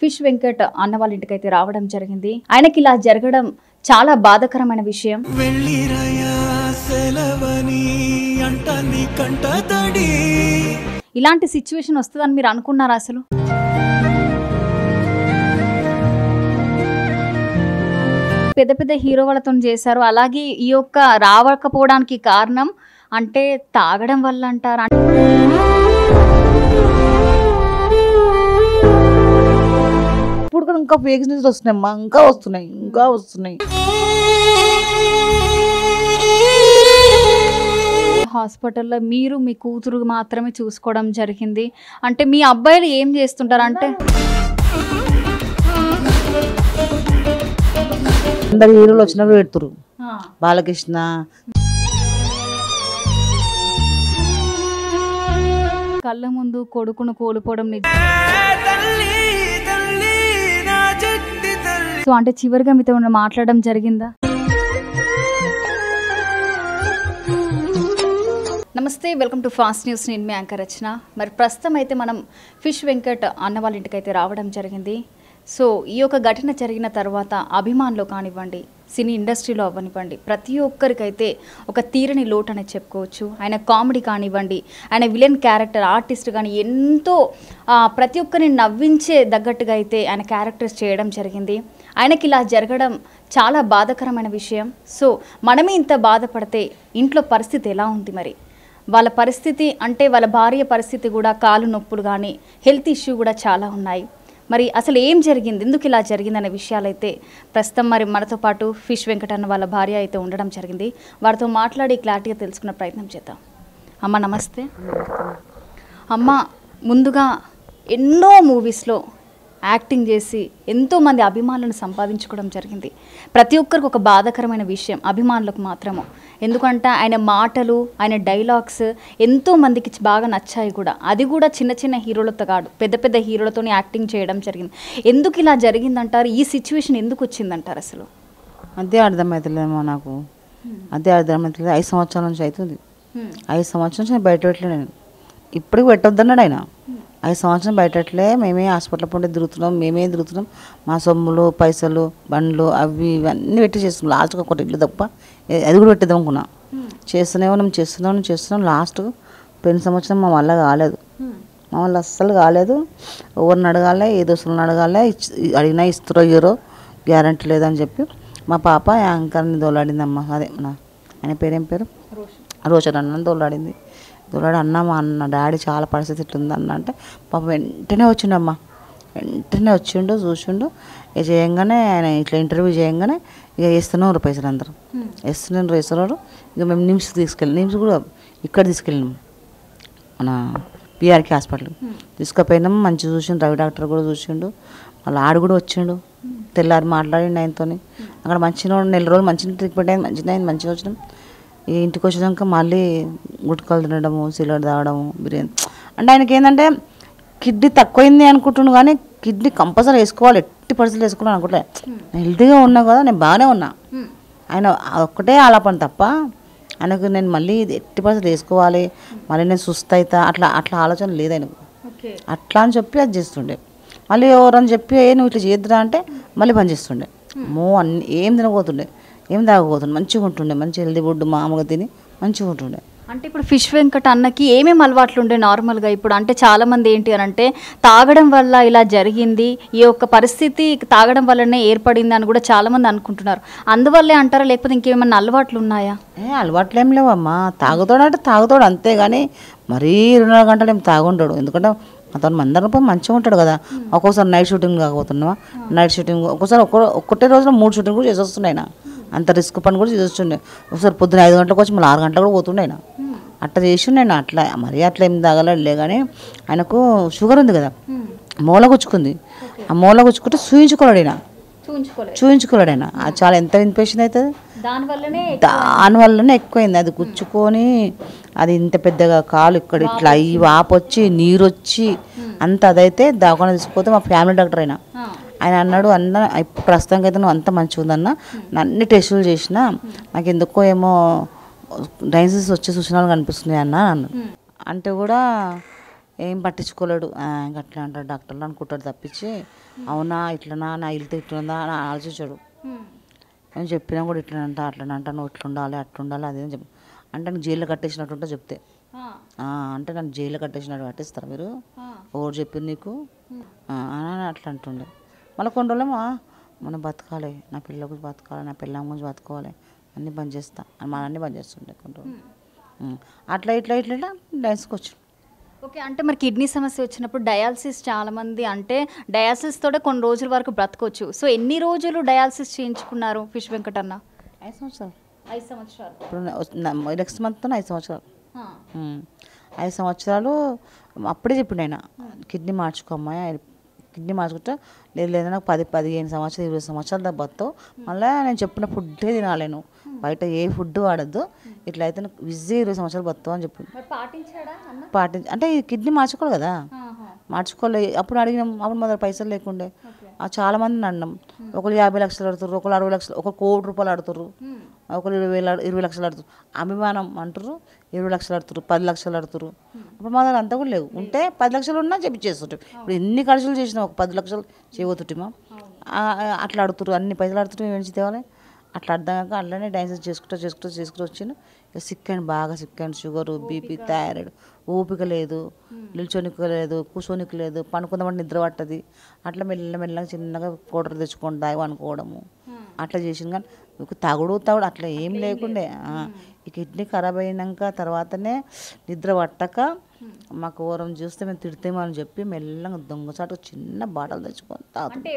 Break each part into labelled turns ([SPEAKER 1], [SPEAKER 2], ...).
[SPEAKER 1] Fish Venkat అన్న వాళ్ళ ఇంటికైతే రావడం జరిగింది. ఆయనకి ఇలా జరగడం చాలా బాధాకరమైన విషయం. ఇలాంటి సిచ్యువేషన్ వస్తుందని మీరు అనుకున్నారా అసలు? పెద్ద పెద్ద హీరో వాళ్ళతో చేశారు. అలాగే ఈ యొక్క రావకపోవడానికి కారణం అంటే తాగడం వల్ల అంటారా?
[SPEAKER 2] ఇప్పుడు కూడా ఇంకా ఫేక్ న్యూస్ వస్తున్నాయమ్మా, ఇంకా వస్తున్నాయి.
[SPEAKER 1] హాస్పిటల్లో మీరు మీ కూతురు మాత్రమే చూసుకోవడం జరిగింది. అంటే మీ అబ్బాయిలు ఏం చేస్తుంటారు అంటే
[SPEAKER 2] అందరు హీరోలు వచ్చినప్పుడు పెడుతురు. బాలకృష్ణ,
[SPEAKER 1] కళ్ళ ముందు కొడుకును కోల్పోవడం నిజం. సో అంటే చివరిగా మీతో మాట్లాడడం జరిగిందా? నమస్తే, వెల్కమ్ టు ఫాస్ట్ న్యూస్. నేను మీ యాంకర్ రచన. మరి ప్రస్తుతం అయితే మనం ఫిష్ వెంకట్ అన్న వాళ్ళ ఇంటికైతే రావడం జరిగింది. సో ఈ యొక్క ఘటన జరిగిన తర్వాత అభిమానులు కానివ్వండి, సినీ ఇండస్ట్రీలో అవ్వనివ్వండి, ప్రతి ఒక్కరికైతే ఒక తీరని లోటు అనేది చెప్పుకోవచ్చు. ఆయన కామెడీ కానివ్వండి, ఆయన విలన్ క్యారెక్టర్ ఆర్టిస్ట్ కానీ ఎంతో ప్రతి ఒక్కరిని నవ్వించే తగ్గట్టుగా అయితే ఆయన క్యారెక్టర్స్ చేయడం జరిగింది. ఆయనకి ఇలా జరగడం చాలా బాధాకరమైన విషయం. సో మనమే ఇంత బాధపడితే ఇంట్లో పరిస్థితి ఎలా ఉంది? మరి వాళ్ళ పరిస్థితి అంటే వాళ్ళ భార్య పరిస్థితి కూడా కాలు నొప్పులు కానీ హెల్త్ ఇష్యూ కూడా చాలా ఉన్నాయి. మరి అసలు ఏం జరిగింది, ఎందుకు ఇలా జరిగిందనే విషయాలైతే ప్రస్తుతం మరి మనతో పాటు ఫిష్ వెంకటన్న వాళ్ళ భార్య అయితే ఉండడం జరిగింది. వారితో మాట్లాడి క్లారిటీగా తెలుసుకునే ప్రయత్నం చేద్దాం. అమ్మ నమస్తే. అమ్మ, ముందుగా ఎన్నో మూవీస్లో యాక్టింగ్ చేసి ఎంతోమంది అభిమానులను సంపాదించుకోవడం జరిగింది. ప్రతి ఒక్కరికి ఒక బాధాకరమైన విషయం అభిమానులకు మాత్రము. ఎందుకంటే ఆయన మాటలు, ఆయన డైలాగ్స్ ఎంతోమందికి బాగా నచ్చాయి కూడా. అది కూడా చిన్న చిన్న హీరోలతో కాదు, పెద్ద పెద్ద హీరోలతో యాక్టింగ్ చేయడం జరిగింది. ఎందుకు ఇలా జరిగిందంటారు? ఈ సిచ్యువేషన్ ఎందుకు వచ్చిందంటారు అసలు?
[SPEAKER 2] అదే అర్థమవుతలేమో నాకు. అదే అర్థమవుతలేదు. 5 సంవత్సరాల నుంచి అవుతుంది. 5 సంవత్సరాల నుంచి బయట పెట్టలే. నేను ఇప్పటికి పెట్టొద్దన్నాడు ఆయన. 5 సంవత్సరం బయటట్లే మేమే హాస్పిటల్ పంటే తిరుగుతున్నాం. మా సొమ్ములు, పైసలు, బండ్లు అవి ఇవన్నీ పెట్టి చేస్తున్నాం. లాస్ట్గా ఒకటి ఇల్లు తప్ప అది కూడా పెట్టేద్దాం అనుకున్నా. చేస్తున్నాం. లాస్ట్ పోయిన సంవత్సరం మా వల్ల కాలేదు. అస్సలు కాలేదు. ఎవరిని అడగాలి, ఏ దోస్తులను అడగాలి, అడిగినా ఇస్తారో ఇయ్యరో గ్యారంటీ లేదని చెప్పి మా పాప యాంకర్ని దోలాడిందమ్మా. అదే ఆయన పేరేం పేరు, రోషన్ అన్న దోలాడింది. అన్న డాడీ చాలా పరిస్థితి ఇట్లుందన్న అంటే పాప వెంటనే వచ్చిండు, చూసిండు. ఇక చేయంగానే ఆయన ఇట్లా ఇంటర్వ్యూ చేయంగానే ఇక వేస్తున్నారు పైసలు అందరూ వేస్తున్నారు. ఇక మేము నిమ్స్ కూడా ఇక్కడ తీసుకెళ్ళినాం, మన పిఆర్కే హాస్పిటల్ తీసుకుపోయినాం. మంచిగా చూసిండు, రవి డాక్టర్ కూడా చూసిండు. వాళ్ళ ఆడు కూడా వచ్చిండు. తెల్లారి మాట్లాడిండు ఆయనతో. అక్కడ మంచిగా 4 రోజులు మంచిగా ట్రీట్మెంట్ అయింది, మంచిగా వచ్చినాం. ఇంటికి వచ్చినాక మళ్ళీ గుట్కలు తినడము, సిగరెట్ తాగడము, బిర్యానీ. అంటే ఆయనకి ఏంటంటే కిడ్నీ తక్కువైంది అనుకుంటున్నాను, కానీ కిడ్నీ కంపల్సరీ వేసుకోవాలి, ఎట్టి పరిస్థితులు వేసుకోవాలి అనుకుంటే. నేను హెల్తీగా ఉన్నా కదా, నేను బాగానే ఉన్నా. ఆయన ఒక్కటే ఆలాపన తప్ప ఆయనకు నేను మళ్ళీ ఎట్టి పరిస్థితులు వేసుకోవాలి, మళ్ళీ నేను సుస్థ అవుతా అట్లా ఆలోచన లేదు ఆయనకు. అట్లా అని చెప్పి అది చేస్తుండే. మళ్ళీ ఎవరని చెప్పి నువ్వు ఇట్లా చేద్దురా అంటే మళ్ళీ పని చేస్తుండే. అన్ని ఏం తినబోతుండే, ఏం తాగబోతుండే, మంచిగా ఉంటుండే. మంచి హెల్దీ ఫుడ్ మామూలుగా తిని మంచిగా ఉంటుండే.
[SPEAKER 1] అంటే ఇప్పుడు ఫిష్ వెంకట్ అన్నకి ఏమేమి అలవాట్లు ఉండే నార్మల్గా? ఇప్పుడు అంటే చాలామంది ఏంటి అని అంటే తాగడం వల్ల ఇలా జరిగింది, ఈ యొక్క పరిస్థితి తాగడం వల్లనే ఏర్పడింది అని కూడా చాలామంది అనుకుంటున్నారు. అందువల్లే అంటారా, లేకపోతే ఇంకేమైనా అలవాట్లు ఉన్నాయా?
[SPEAKER 2] అలవాట్లు ఏం లేవమ్మా. తాగుతాడు అంతే, కానీ మరీ 24 గంటలు ఏం తాగుంటాడు. ఎందుకంటే అతను అందరం మంచిగా ఉంటాడు కదా. ఒక్కోసారి నైట్ షూటింగ్ కాకపోతున్నావా, నైట్ షూటింగ్ ఒక్కోసారి ఒక్కటే రోజులో 3 షూటింగ్ కూడా చేసి వస్తుండే ఆయన. అంత రిస్క్ పని కూడా చేస్తుండే. ఒకసారి పొద్దున 5 గంటలకు వచ్చి మళ్ళీ 6 గంటలకు కూడా పోతుండే ఆయన. అట్లా చేసిండే. అట్లా మరీ అట్లా ఏం తాగలే, కానీ ఆయనకు షుగర్ ఉంది కదా, మూల గుచ్చుకుంది. ఆ మూల గుచ్చుకుంటే చూయించుకోలేడు ఆయన. అది చాలా ఎంత ఇన్ఫెక్షన్ అవుతుంది, దానివల్లనే ఎక్కువైంది. అది గుచ్చుకొని అది ఇంత పెద్దగా కాలు ఇక్కడ ఇట్లా అయ్యి వాపొచ్చి నీరు వచ్చి అంత అదైతే దాకుండా తీసుకుపోతే మా ఫ్యామిలీ డాక్టర్ ఆయన అన్నాడు, ఇప్పుడు ప్రస్తుతానికి అయితే నువ్వు అంత మంచిగా ఉందన్న, అన్ని టెస్టులు చేసినా నాకు ఎందుకో ఏమో డైన్సిస్ వచ్చే సూచనలు కనిపిస్తున్నాయి అన్న. అంటే కూడా ఏం పట్టించుకోలేడు. ఇంకా అట్లా అంటాడు డాక్టర్లు అనుకుంటాడు తప్పించి అవునా ఇట్లనా నా ఇల్లు ఇట్లుందా అని ఆలోచించాడు. నేను చెప్పినా కూడా ఇట్లనంట అట్లనంట నువ్వు ఇట్లుండాలి అట్లుండాలి అదేం చెప్పి అంటే నాకు జైల్లో కట్టేసినట్టుంటే చెప్తే అంటే నన్ను జైల్లో కట్టేసినట్టు కట్టేస్తారు మీరు ఎవరు చెప్పింది నీకు అని అట్లా అంటుండే. మళ్ళీ కొన్ని రోజులేమో మనం బతకాలి నా పిల్లల గురించి బతకాలి నా పిల్లల గురించి బతుకోవాలి అన్నీ బంద్ చేస్తా అని మన అన్నీ బంద్ చేస్తుండే కొన్ని రోజులు. అట్లా ఇట్లా ఇట్లా ఇట్లా డ్యాన్స్కి వచ్చి.
[SPEAKER 1] ఓకే. అంటే మరి కిడ్నీ సమస్య వచ్చినప్పుడు డయాలసిస్ చాలామంది అంటే డయాలసిస్ తోటే కొన్ని రోజుల వరకు బ్రతకొచ్చు. సో ఎన్ని రోజులు డయాలసిస్ చేయించుకున్నారు ఫిష్ వెంకటన్న?
[SPEAKER 2] 5 సంవత్సరాలు.
[SPEAKER 1] 5 సంవత్సరాలు.
[SPEAKER 2] ఇప్పుడు నెక్స్ట్ మంత్ 5 సంవత్సరాలు. 5 సంవత్సరాలు అప్పుడే చెప్పిండు ఆయన కిడ్నీ మార్చుకోమ్మా కిడ్నీ మార్చుకుంటే లేదు నాకు 10-15 సంవత్సరాలు 20 సంవత్సరాల దాకా బతావు మళ్ళీ నేను చెప్పిన ఫుడ్డే తినాలేను బయట ఏ ఫుడ్ వాడద్దు ఇట్లా అయితే నాకు విజీ 20 సంవత్సరాలు బతావు అని చెప్పిండు. అంటే ఈ కిడ్నీ మార్చుకోవాలి కదా మార్చుకోలే. అప్పుడు అడిగినాం అప్పుడు మన పైసలు లేకుండే చాలా మందిని అన్నాం. ఒకరు 50 లక్షలు ఆడుతారు ఒకరు 60 లక్షలు ఒకరు ₹1 కోటి ఆడుతారు ఒకరు 20 లక్షలు ఆడుతారు. అభిమానం అంటారు 20 లక్షలు ఆడుతారు 10 లక్షలు ఆడుతారు. అప్పుడు మా దగ్గర అంతా కూడా లేవు ఉంటే 10 లక్షలు ఉన్నా చేస్తుంటాం. ఇప్పుడు ఎన్ని ఖర్చులు చేసినా ఒక 10 లక్షలు చేయబోతుంటామా అట్లా ఆడుతారు అన్ని పైసలు ఆడుతుంటే మేము ఏం తేవాలి అట్లా అర్థం కాక అట్లనే డాన్సెస్ చేసుకుంటూ వచ్చిండు. ఇక సిక్కండి బాగా సిక్కండి షుగరు బీపీ థైరాయిడ్ ఓపిక లేదు నిల్చోనికి లేదు కూర్చోనికి లేదు పనుకుందామంటే నిద్ర పట్టది. అట్లా మెల్లగా చిన్నగా కోటర్ తెచ్చుకొని దాగి అనుకోవడము అట్లా చేసింది. కానీ తాగుడు అట్లా ఏం లేకుండే. ఈ కిడ్నీ ఖరాబ్ అయినాక తర్వాతనే నిద్ర పట్టక మాకు ఓరం చూస్తే మేము తిడితేమో అని చెప్పి మెల్లగా దొంగచాటు చిన్న బాటలు తెచ్చుకొని
[SPEAKER 1] అంటే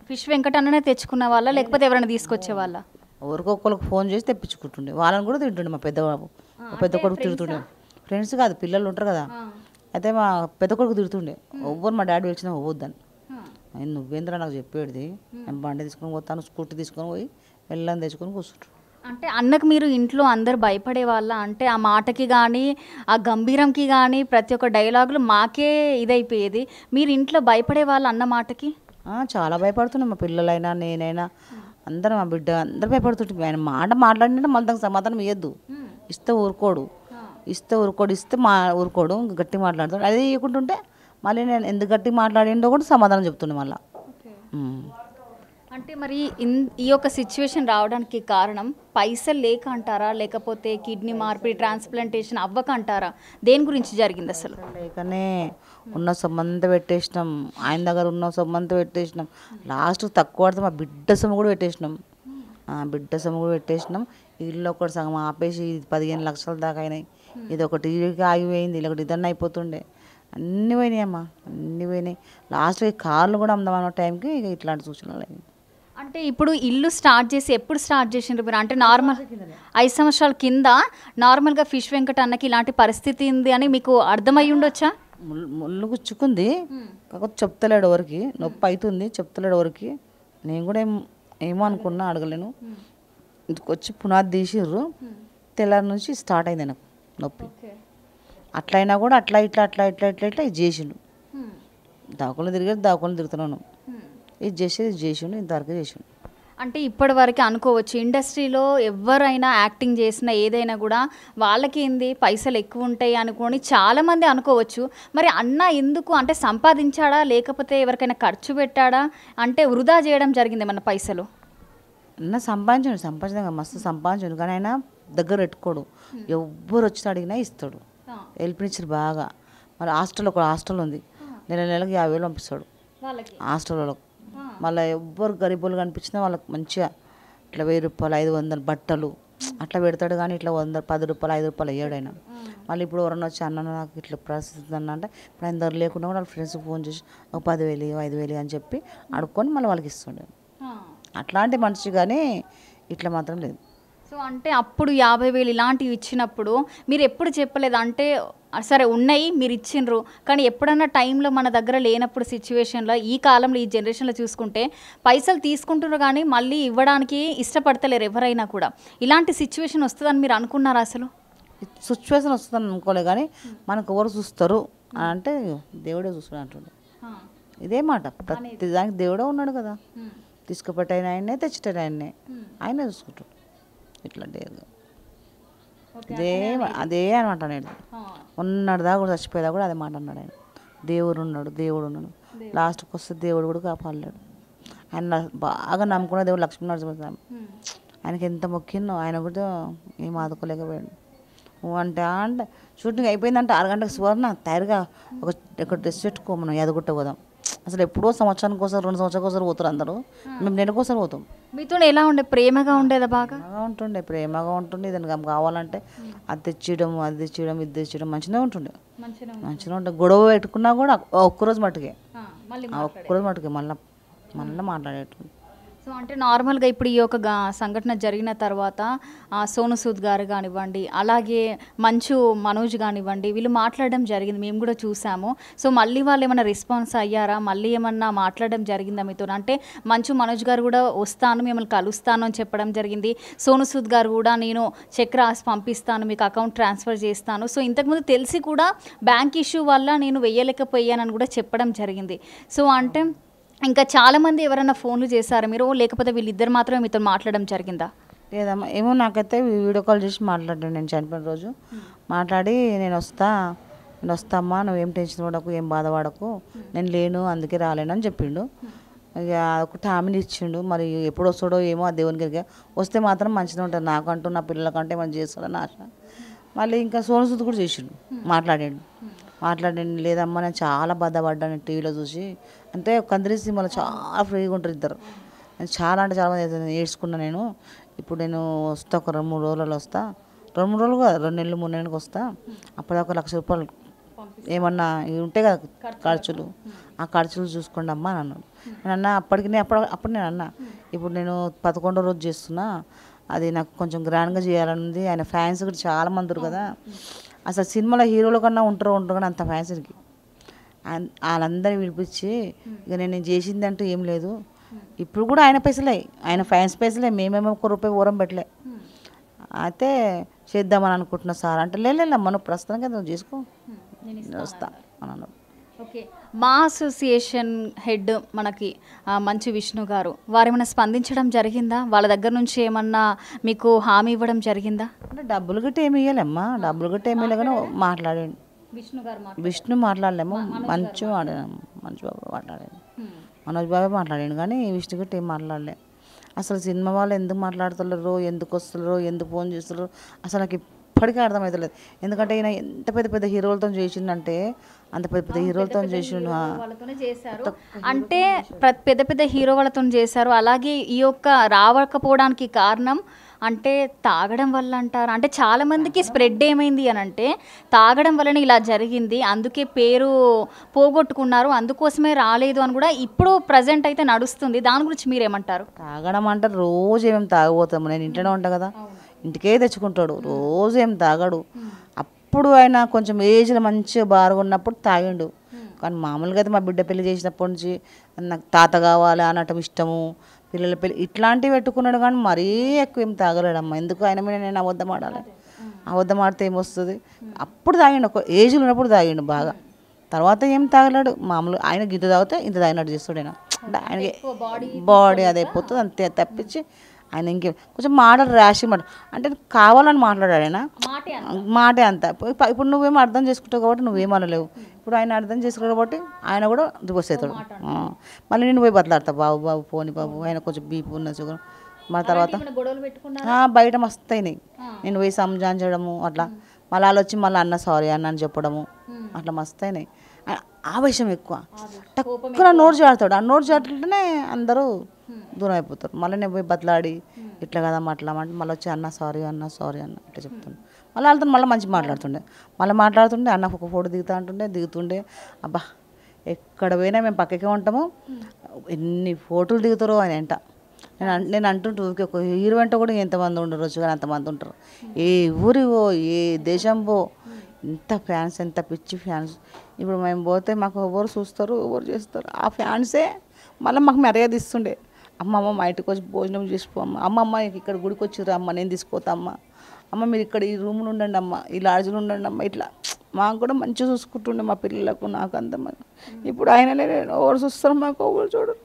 [SPEAKER 1] ఫిష్ వెంకటన్ననే తెచ్చుకున్న వాళ్ళ లేకపోతే ఎవరైనా తీసుకొచ్చే వాళ్ళ
[SPEAKER 2] ఎవరికొకరికి ఫోన్ చేసి తెప్పించుకుంటుండే. వాళ్ళని కూడా తింటుండే మా పెద్ద బాబు పెద్ద కొడుకు తిడుతుండే. ఫ్రెండ్స్ కాదు పిల్లలు ఉంటారు కదా అయితే మా పెద్ద కొడుకు తిడుతుండే ఎవ్వరు మా డాడీ వచ్చినా పోవద్దని. నువ్వేంద్ర నాకు చెప్పేది నేను బండి తీసుకొని పోతాను స్కూటీ తీసుకొని పోయి వెళ్ళని తెచ్చుకొని కూర్చుంటాడు.
[SPEAKER 1] అంటే అన్నకు మీరు ఇంట్లో అందరు భయపడే వాళ్ళ అంటే ఆ మాటకి కానీ ఆ గంభీరంకి కానీ ప్రతి ఒక్క డైలాగులు మాకే ఇదైపోయేది. మీరు ఇంట్లో భయపడే వాళ్ళు అన్న మాటకి?
[SPEAKER 2] చాలా భయపడుతున్నాం మా పిల్లలైనా నేనైనా అందరం మా బిడ్డ అందరు భయపడుతుంటే ఆయన మాట మాట్లాడినట్టు మళ్ళీ దానికి సమాధానం ఇవ్వద్దు. ఇస్తే ఊరుకోడు ఇస్తే ఊరుకోడు గట్టి మాట్లాడుతాడు. అదే ఇవ్వకుంటుంటే మళ్ళీ నేను ఎందుకు గట్టి మాట్లాడిండో కూడా సమాధానం చెప్తుండే మళ్ళీ.
[SPEAKER 1] అంటే మరి ఈ యొక్క సిచ్యువేషన్ రావడానికి కారణం పైసలు లేక అంటారా లేకపోతే కిడ్నీ మార్పిడి ట్రాన్స్ప్లాంటేషన్ అవ్వక అంటారా? దేని గురించి జరిగింది అసలు?
[SPEAKER 2] లేకనే ఉన్న సొమ్మంతా పెట్టేసినాం ఆయన దగ్గర ఉన్న సొమ్మంతా పెట్టేసినాం. లాస్ట్ తక్కువ పడితే మా బిడ్డ సొమ్ము కూడా పెట్టేసినాం. ఇల్లు ఒకటి సగం ఆపేసి 15 లక్షల దాకా అయినాయి. ఇది ఒకటి ఆగిపోయింది ఇలా ఒకటి ఇదన్నా అయిపోతుండే. అన్నీ పోయినాయి అమ్మా అన్నీ పోయినాయి. లాస్ట్ కార్లు కూడా అమ్దామన్న టైంకి ఇక ఇట్లాంటి సూచనలు అయింది.
[SPEAKER 1] అంటే ఇప్పుడు ఇల్లు స్టార్ట్ చేసి ఎప్పుడు స్టార్ట్ చేసిండ్రు మీరు? అంటే నార్మల్ 5 సంవత్సరాల కింద నార్మల్గా ఫిష్ వెంకట అన్నకి ఇలాంటి పరిస్థితి ఉంది అని మీకు అర్థమై ఉండొచ్చా?
[SPEAKER 2] ముళ్ళు గుచ్చుకుంది కాకపోతే చెప్తలేడు ఎవరికి నొప్పి అవుతుంది చెప్తలేడు ఎవరికి. నేను కూడా ఏమో అనుకున్నా అడగలేను. ఇంటికి వచ్చి పునాది తీసిర్రు తెల్లారి నుంచి స్టార్ట్ అయింది నాకు నొప్పి. అట్లయినా కూడా అట్లా ఇట్లా ఇది చేసిండు. దాకులు తిరుగుతున్నాను ఇది చేసిండు ఇంతవరకు చేసిండు.
[SPEAKER 1] అంటే ఇప్పటి వరకు అనుకోవచ్చు ఇండస్ట్రీలో ఎవరైనా యాక్టింగ్ చేసినా ఏదైనా కూడా వాళ్ళకి ఏంది పైసలు ఎక్కువ ఉంటాయి అనుకొని చాలామంది అనుకోవచ్చు. మరి అన్న ఎందుకు అంటే సంపాదించాడా లేకపోతే ఎవరికైనా ఖర్చు పెట్టాడా అంటే వృధా చేయడం జరిగింది ఏమన్నా పైసలు?
[SPEAKER 2] అన్న సంపాదించాడు మస్తు సంపాదించాడు కానీ ఆయన దగ్గర పెట్టుకోడు. ఎవ్వరు వచ్చి అడిగినా ఇస్తాడు. హెల్ప్నిచ్చారు బాగా. మరి హాస్టల్ ఉంది నెలకి 50,000 పంపిస్తాడు హాస్టల్ వాళ్ళకు. మళ్ళీ ఎవ్వరు గరీబులు కనిపించినా వాళ్ళకి మంచిగా ఇట్లా 1000 రూపాయలు 500 బట్టలు అట్లా పెడతాడు. కానీ ఇట్లా 100 10 రూపాయలు 5 రూపాయలు అయ్యాడు ఆయన. మళ్ళీ ఇప్పుడు ఎవరన్నా వచ్చి అన్న నాకు ఇట్లా పరిస్థితి అన్న అంటే ఇప్పుడు ఆయన ధర లేకుండా కూడా వాళ్ళ ఫ్రెండ్స్కి ఫోన్ చేసి ఒక 10,000 5,000 అని చెప్పి అడుక్కొని మళ్ళీ వాళ్ళకి ఇస్తుండే. అట్లాంటి మనిషి కానీ ఇట్లా మాత్రం లేదు.
[SPEAKER 1] సో అంటే అప్పుడు 50,000 ఇలాంటివి ఇచ్చినప్పుడు మీరు ఎప్పుడు చెప్పలేదు అంటే సరే ఉన్నాయి మీరు ఇచ్చిండ్రు కానీ ఎప్పుడన్నా టైంలో మన దగ్గర లేనప్పుడు సిచ్యువేషన్లో ఈ కాలంలో ఈ జనరేషన్లో చూసుకుంటే పైసలు తీసుకుంటున్నారు కానీ మళ్ళీ ఇవ్వడానికి ఇష్టపడతలేరు ఎవరైనా కూడా. ఇలాంటి సిచ్యువేషన్ వస్తుందని మీరు అనుకున్నారా అసలు?
[SPEAKER 2] సిచ్యువేషన్ వస్తుందని అనుకోలే కానీ మనకు ఎవరు చూస్తారు అంటే దేవుడే చూస్తాడు అంటుండే. ఇదే మాట ప్రతి దానికి దేవుడే ఉన్నాడు కదా. తీసుకుపెట్టిన ఆయనే తెచ్చేటాడు ఆయనే చూసుకుంటాడు ఇట్లా. అదే అనమాట నేను ఉన్నదా కూడా చచ్చిపోయేదా కూడా అదే మాట అన్నాడు ఆయన. దేవుడు ఉన్నాడు లాస్ట్కి వస్తే దేవుడు కూడా కాపాడలేడు. ఆయన బాగా నమ్ముకున్న దేవుడు లక్ష్మీనరసింహస్వామి. ఆయనకి ఎంత మొక్కిందో ఆయన కూడా ఏం ఆదుకోలేకపోయాడు. అంటే షూటింగ్ అయిపోయిందంటే 6 గంటలకు సువర్ణ తయారుగా ఒక డ్రెస్ పెట్టుకో మనం ఎదగొట్ట పోదాం. అసలు ఎప్పుడో సంవత్సరానికి ఒకసారి 2 సంవత్సరాలకు ఒకసారి పోతారు అందరూ, మేము నెలకోసారి పోతాం.
[SPEAKER 1] మీతో ఎలా ఉండే? ప్రేమగా ఉండేదా? బాగా
[SPEAKER 2] ప్రేమగా ఉంటుండే. ఇదని కావాలంటే అది తెచ్చియడం ఇది తెచ్చియడం మంచిగా ఉంటుండే. గొడవ పెట్టుకున్నా కూడా ఒక్కరోజు మట్టుకే మళ్ళీ మాట్లాడేటండి.
[SPEAKER 1] సో అంటే నార్మల్గా ఇప్పుడు ఈ యొక్క సంఘటన జరిగిన తర్వాత సోను సూద్ గారు కానివ్వండి, అలాగే మంచు మనోజ్ కానివ్వండి, వీళ్ళు మాట్లాడడం జరిగింది, మేము కూడా చూసాము. సో మళ్ళీ వాళ్ళు ఏమైనా రెస్పాన్స్ అయ్యారా? మళ్ళీ ఏమన్నా మాట్లాడడం జరిగిందా మీతో? అంటే మంచు మనోజ్ గారు కూడా వస్తాను, మిమ్మల్ని కలుస్తాను అని చెప్పడం జరిగింది. సోను సూద్ గారు కూడా నేను చెక్ రాసి పంపిస్తాను, మీకు అకౌంట్ ట్రాన్స్ఫర్ చేస్తాను. సో ఇంతకుముందు తెలిసి కూడా బ్యాంక్ ఇష్యూ వల్ల నేను వెయ్యలేకపోయానని కూడా చెప్పడం జరిగింది. సో అంటే ఇంకా చాలామంది ఎవరైనా ఫోన్లు చేశారా మీరు, లేకపోతే వీళ్ళిద్దరు మాత్రమే మీతో మాట్లాడడం జరిగిందా?
[SPEAKER 2] లేదమ్మా, ఏమో నాకైతే వీడియో కాల్ చేసి మాట్లాడాను. నేను చనిపోయిన రోజు మాట్లాడి నేను వస్తామ్మా, నువ్వేం టెన్షన్ పడకు, ఏం బాధపడకు, నేను లేను అందుకే రాలేను అని చెప్పిండు. ఇక ఒక హామీని ఇచ్చిండు. మరి ఎప్పుడు వస్తాడో ఏమో ఆ దేవుని దగ్గర వస్తే మాత్రం మంచిగా ఉంటుంది నాకంటూ, నా పిల్లలకంటే ఏమైనా చేస్తాడని ఆశ. మళ్ళీ ఇంకా సోను సూద్ కూడా చేసిండు, మాట్లాడాడు. లేదమ్మా నేను చాలా బాధపడ్డాను టీవీలో చూసి, అంటే కందిరి సినిమాలో చాలా ఫ్రీగా ఉంటారు ఇద్దరు. నేను చాలా అంటే చాలా మంది ఏడ్చుకున్నా. నేను ఇప్పుడు వస్తా, ఒక 2-3 రోజులలో వస్తా, 2-3 రోజులు కాదు 2 నెలలు 3 నెలలకు వస్తా, అప్పటిదాకా 1,00,000 రూపాయలు ఏమన్నా ఇవి ఉంటాయి కదా ఖర్చులు, ఆ ఖర్చులు చూసుకోండి అమ్మా అని అన్నాడు. నేను అన్నా అప్పుడు నేను అన్నా, ఇప్పుడు నేను 11వ రోజు చేస్తున్నా, అది నాకు కొంచెం గ్రాండ్గా చేయాలని ఉంది. ఆయన ఫ్యాన్స్ కూడా చాలా మంది ఉన్నారు కదా, అసలు సినిమాలో హీరోల కన్నా ఉంటారు కానీ అంత ఫ్యాన్స్కి వాళ్ళందరినీ పిలిపించి ఇక నేను చేసింది అంటూ ఏం లేదు. ఇప్పుడు కూడా ఆయన పైసలే, ఆయన ఫ్యాన్స్ పైసలే, మేమేమో ₹1 ఓరం పెట్టలే. అయితే చేద్దామని అనుకుంటున్నా సార్ అంటే, లేదమ్మా నువ్వు ప్రస్తుతానికి నువ్వు చేసుకో, వస్తా అని అన్నాడు.
[SPEAKER 1] ఓకే, మా అసోసియేషన్ హెడ్ మనకి మంచు విష్ణు గారు వారు ఏమైనా స్పందించడం జరిగిందా? వాళ్ళ దగ్గర నుంచి ఏమన్నా మీకు హామీ ఇవ్వడం జరిగిందా?
[SPEAKER 2] అంటే డబ్బులు గట్టి ఏమి ఇవ్వలేమ్మా, డబ్బులు గట్టి ఏమి ఇవ్వగానే మాట్లాడాడు విష్ణు మాట్లాడలేము, మంచు బాబు మాట్లాడాడు, మనోజ్ బాబే మాట్లాడాడు కానీ విష్ణు గట్టి ఏం మాట్లాడలే. అసలు సినిమా వాళ్ళు ఎందుకు మాట్లాడుతున్నారు, ఎందుకు వస్తున్నారు, ఎందుకు ఫోన్ చేస్తున్నారు అసలు నాకు ఇప్పటికీ అర్థమవుతలేదు. ఎందుకంటే ఈయన ఎంత పెద్ద పెద్ద హీరోలతో చేసిండంటే, అంత పెద్ద పెద్ద హీరోలతో చేసిండు.
[SPEAKER 1] అంటే పెద్ద పెద్ద హీరో వాళ్ళతో చేశారు. అలాగే ఈ యొక్క రావకపోవడానికి కారణం అంటే తాగడం వల్ల అంటారు. అంటే చాలా మందికి స్ప్రెడ్ ఏమైంది అని అంటే తాగడం వల్లనే ఇలా జరిగింది, అందుకే పేరు పోగొట్టుకున్నారు, అందుకోసమే రాలేదు అని కూడా ఇప్పుడు ప్రజెంట్ అయితే నడుస్తుంది. దాని గురించి మీరేమంటారు?
[SPEAKER 2] తాగడం అంటే రోజు ఏమేమి తాగబోతాము, నేను ఇంట్లోనే ఉంటా కదా, ఇంటికే తెచ్చుకుంటాడు, రోజు ఏం తాగాడు. అప్పుడు ఆయన కొంచెం ఏజ్లో మంచిగా బాగా ఉన్నప్పుడు తాగిండు. కానీ మామూలుగా అయితే మా బిడ్డ పెళ్లి చేసినప్పటి నుంచి నాకు తాత కావాలి అనటం ఇష్టము, పిల్లల పెళ్ళి ఇట్లాంటివి పెట్టుకున్నాడు. కానీ మరీ ఎక్కువ ఏం తాగలేడమ్మా. ఎందుకు ఆయన మీద నేను అబద్ధం ఆడాలి, అబద్ధం ఆడితే ఏమొస్తుంది. అప్పుడు తాగిండు, ఒక ఏజ్లో ఉన్నప్పుడు తాగిండు బాగా, తర్వాత ఏం తాగలేడు. మామూలుగా ఆయన గిద్ద తాగితే ఇంత తాగినట్టు చేస్తాడు ఆయన. అంటే ఆయనకి బాడీ అది అయిపోతుంది అంతే తప్పించి ఆయన ఇంకేం కొంచెం మాటలు ర్యాష్ మాట అంటే కావాలని మాట్లాడాడు ఆయన, మాటే అంత. ఇప్పుడు నువ్వేమో అర్థం చేసుకుంటావు కాబట్టి నువ్వేం అనలేవు. ఇప్పుడు ఆయన అర్థం చేసుకున్నాడు కాబట్టి ఆయన కూడా రివర్స్ అవుతాడు. మళ్ళీ నేను పోయి బతలాడతా, బాబు పోని బాబు, ఆయన కొంచెం బీపీ ఉన్న షుగర్. మా తర్వాత బయట మస్తు అయినాయి, నేను పోయి సంజాయించడము అట్లా, మళ్ళీ వాళ్ళు వచ్చి మళ్ళీ అన్న సారీ అన్న అని చెప్పడము అట్లా మస్తు అయినాయి. ఆవేశం ఎక్కువ, తక్కువ నోరు జారుతాడు. ఆ నోరు జారుతుంటేనే అందరూ దూరం అయిపోతారు. మళ్ళీ నేను పోయి బతలాడి ఇట్లా కదా మాట్లాడమంటే మళ్ళీ వచ్చి అన్న సారీ అన్న ఇట్లా చెప్తుండే. మళ్ళీ వాళ్ళతో మళ్ళీ మంచిగా మాట్లాడుతుండే అన్న ఒక ఫోటో దిగుతుండే. అబ్బా ఎక్కడ పోయినా మేము పక్కకే ఉంటాము, ఎన్ని ఫోటోలు దిగుతారో ఆయన వెంట. నేను అంటుంటూ ఒక హీరో వెంట కూడా ఎంతమంది ఉండరు కానీ అంతమంది ఉంటారు. ఏ ఊరి పో, ఏ దేశం పో, ఎంత ఫ్యాన్స్, ఎంత పిచ్చి ఫ్యాన్స్. ఇప్పుడు మేము పోతే మాకు ఎవరు చూస్తారు, ఎవరు చేస్తారు, ఆ ఫ్యాన్సే మళ్ళీ మాకు మర్యాద ఇస్తుండే. అమ్మమ్మ మా ఇంటికి వచ్చి భోజనం చేసుకో అమ్మమ్మ ఇక్కడ గుడికి వచ్చిర్రు అమ్మ నేను తీసుకుపోతా అమ్మ మీరు ఇక్కడ ఈ రూమ్లో ఉండండి అమ్మ, ఈ లాడ్జ్లో ఉండండి అమ్మ, ఇట్లా మాకు కూడా మంచిగా చూసుకుంటుండే మా పిల్లలకు నాకు అంతమంది. ఇప్పుడు ఆయనలే ఎవరు చూస్తారు, మాకు ఎవరు చూడరు.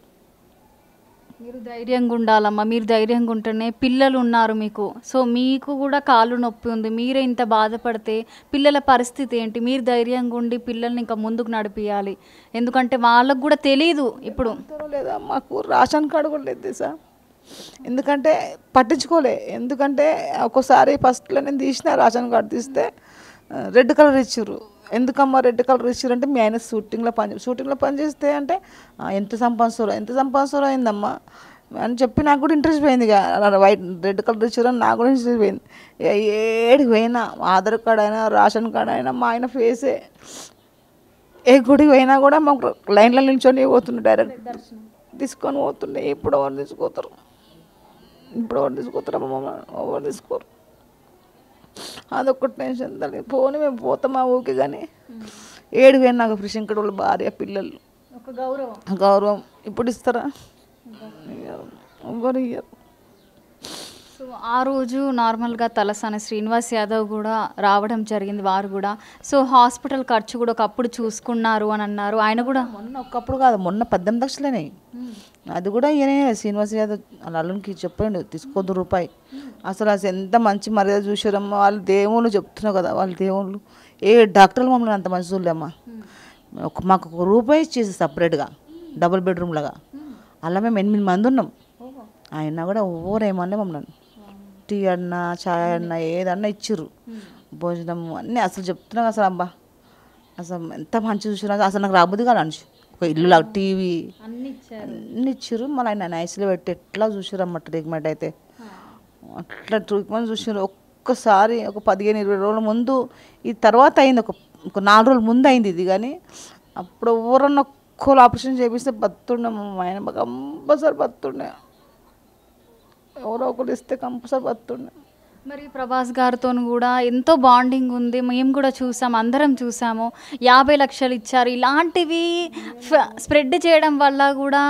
[SPEAKER 1] మీరు ధైర్యంగా ఉండాలమ్మా, మీరు ధైర్యంగా ఉంటేనే పిల్లలు ఉన్నారు మీకు. సో మీకు కూడా కాళ్ళు నొప్పి ఉంది, మీరే ఇంత బాధపడితే పిల్లల పరిస్థితి ఏంటి? మీరు ధైర్యంగా ఉండి పిల్లల్ని ఇంకా ముందుకు నడిపియాలి, ఎందుకంటే వాళ్ళకు కూడా తెలీదు ఇప్పుడు.
[SPEAKER 3] లేదా మాకు రేషన్ కార్డు కూడా లేదు సార్, ఎందుకంటే పట్టించుకోలే. ఎందుకంటే ఒక్కోసారి ఫస్ట్లో నేను తీసిన రేషన్ కార్డు తీస్తే రెడ్ కలర్ ఇచ్చారు. ఎందుకమ్మా రెడ్ కలర్ ఇచ్చారు అంటే మీ ఆయన షూటింగ్లో పని చేస్తే అంటే ఎంత సంపాదిస్తారో అయిందమ్మా అని చెప్పి నాకు కూడా ఇంట్రెస్ట్ పోయింది. ఇక వైట్ రెడ్ కలర్ ఇచ్చారని నాకు కూడా ఇంట్రెస్ట్ పోయింది. ఏడికి పోయినా ఆధార్ కార్డ్ అయినా రేషన్ కార్డ్ అయినా మా ఆయన ఫేసే. ఏ గుడికి పోయినా కూడా మాకు లైన్లో నిల్చొని పోతుండే, డైరెక్ట్ తీసుకొని పోతుండే. ఇప్పుడు ఎవరు తీసుకుపోతారు అమ్మ, ఎవరు తీసుకోరు. అదొక్కటి టెన్షన్ తల్లి. పోనీ మేము పోతామా ఊకే, కానీ ఏడు పోయిన నాకు ఫ్రిషంకడ వాళ్ళు భార్య పిల్లలు
[SPEAKER 1] ఒక
[SPEAKER 3] గౌరవం ఇప్పుడు ఇస్తారా? ఎవరు ఇయ్యరు.
[SPEAKER 1] సో ఆ రోజు నార్మల్గా తలసాని శ్రీనివాస్ యాదవ్ కూడా రావడం జరిగింది, వారు కూడా. సో హాస్పిటల్ ఖర్చు కూడా ఒకప్పుడు చూసుకున్నారు అని అన్నారు ఆయన కూడా.
[SPEAKER 3] మొన్న ఒకప్పుడు కాదు, మొన్న 18 లక్షలేనాయి. అది కూడా ఈయనే శ్రీనివాస్ యాదవ్ వాళ్ళ అల్లునికి చెప్పండి తీసుకోద్దు రూపాయి. అసలు ఎంత మంచి మర్యాద చూసారమ్మా. వాళ్ళు దేవుళ్ళు చెప్తున్నావు కదా, వాళ్ళ దేవుళ్ళు. ఏ డాక్టర్లు మమ్మల్ని అంత మంచి చూడలేమ్మా. మాకు ఒక రూపాయి ఇచ్చేసి సపరేట్గా డబుల్ బెడ్రూమ్ లాగా. అలా మేము 8 మంది ఉన్నాం. ఆయన కూడా ఎవరేమన్నా మమ్మల్ని టీ అన్నా చాయ్ అన్నా ఏదన్నా ఇచ్చిర్రు, భోజనం అన్నీ. అసలు చెప్తున్నాం అసలు అబ్బా, అసలు ఎంత మంచి చూసినా అసలు నాకు రాబోద్ది కాదు అనుషి. ఒక ఇల్లు టీవీ అన్నీ ఇచ్చిర్రు. మళ్ళీ ఆయన నైస్లో పెట్టి ఎట్లా చూసిరమ్మ ట్రీట్మెంట్ అయితే. అట్లా ట్రీట్మెంట్ చూసిర్రు. ఒక్కసారి ఒక 15-20 రోజుల ముందు, ఈ తర్వాత అయింది ఒక 4 రోజుల ముందు అయింది ఇది. కానీ అప్పుడు ఎవరన్నా ఒక్కరు ఆపరేషన్ చేపిస్తే బతుండే ఆయన కంపల్సరీ బతుండే, ఎవరో ఒకరు ఇస్తే కంపల్సరీ బతుండే.
[SPEAKER 1] మరి ప్రభాస్ గారితో కూడా ఎంతో బాండింగ్ ఉంది, మేము కూడా చూసాము, అందరం చూసాము. 50 లక్షలు ఇచ్చారు. ఇలాంటివి స్ప్రెడ్ చేయడం వల్ల కూడా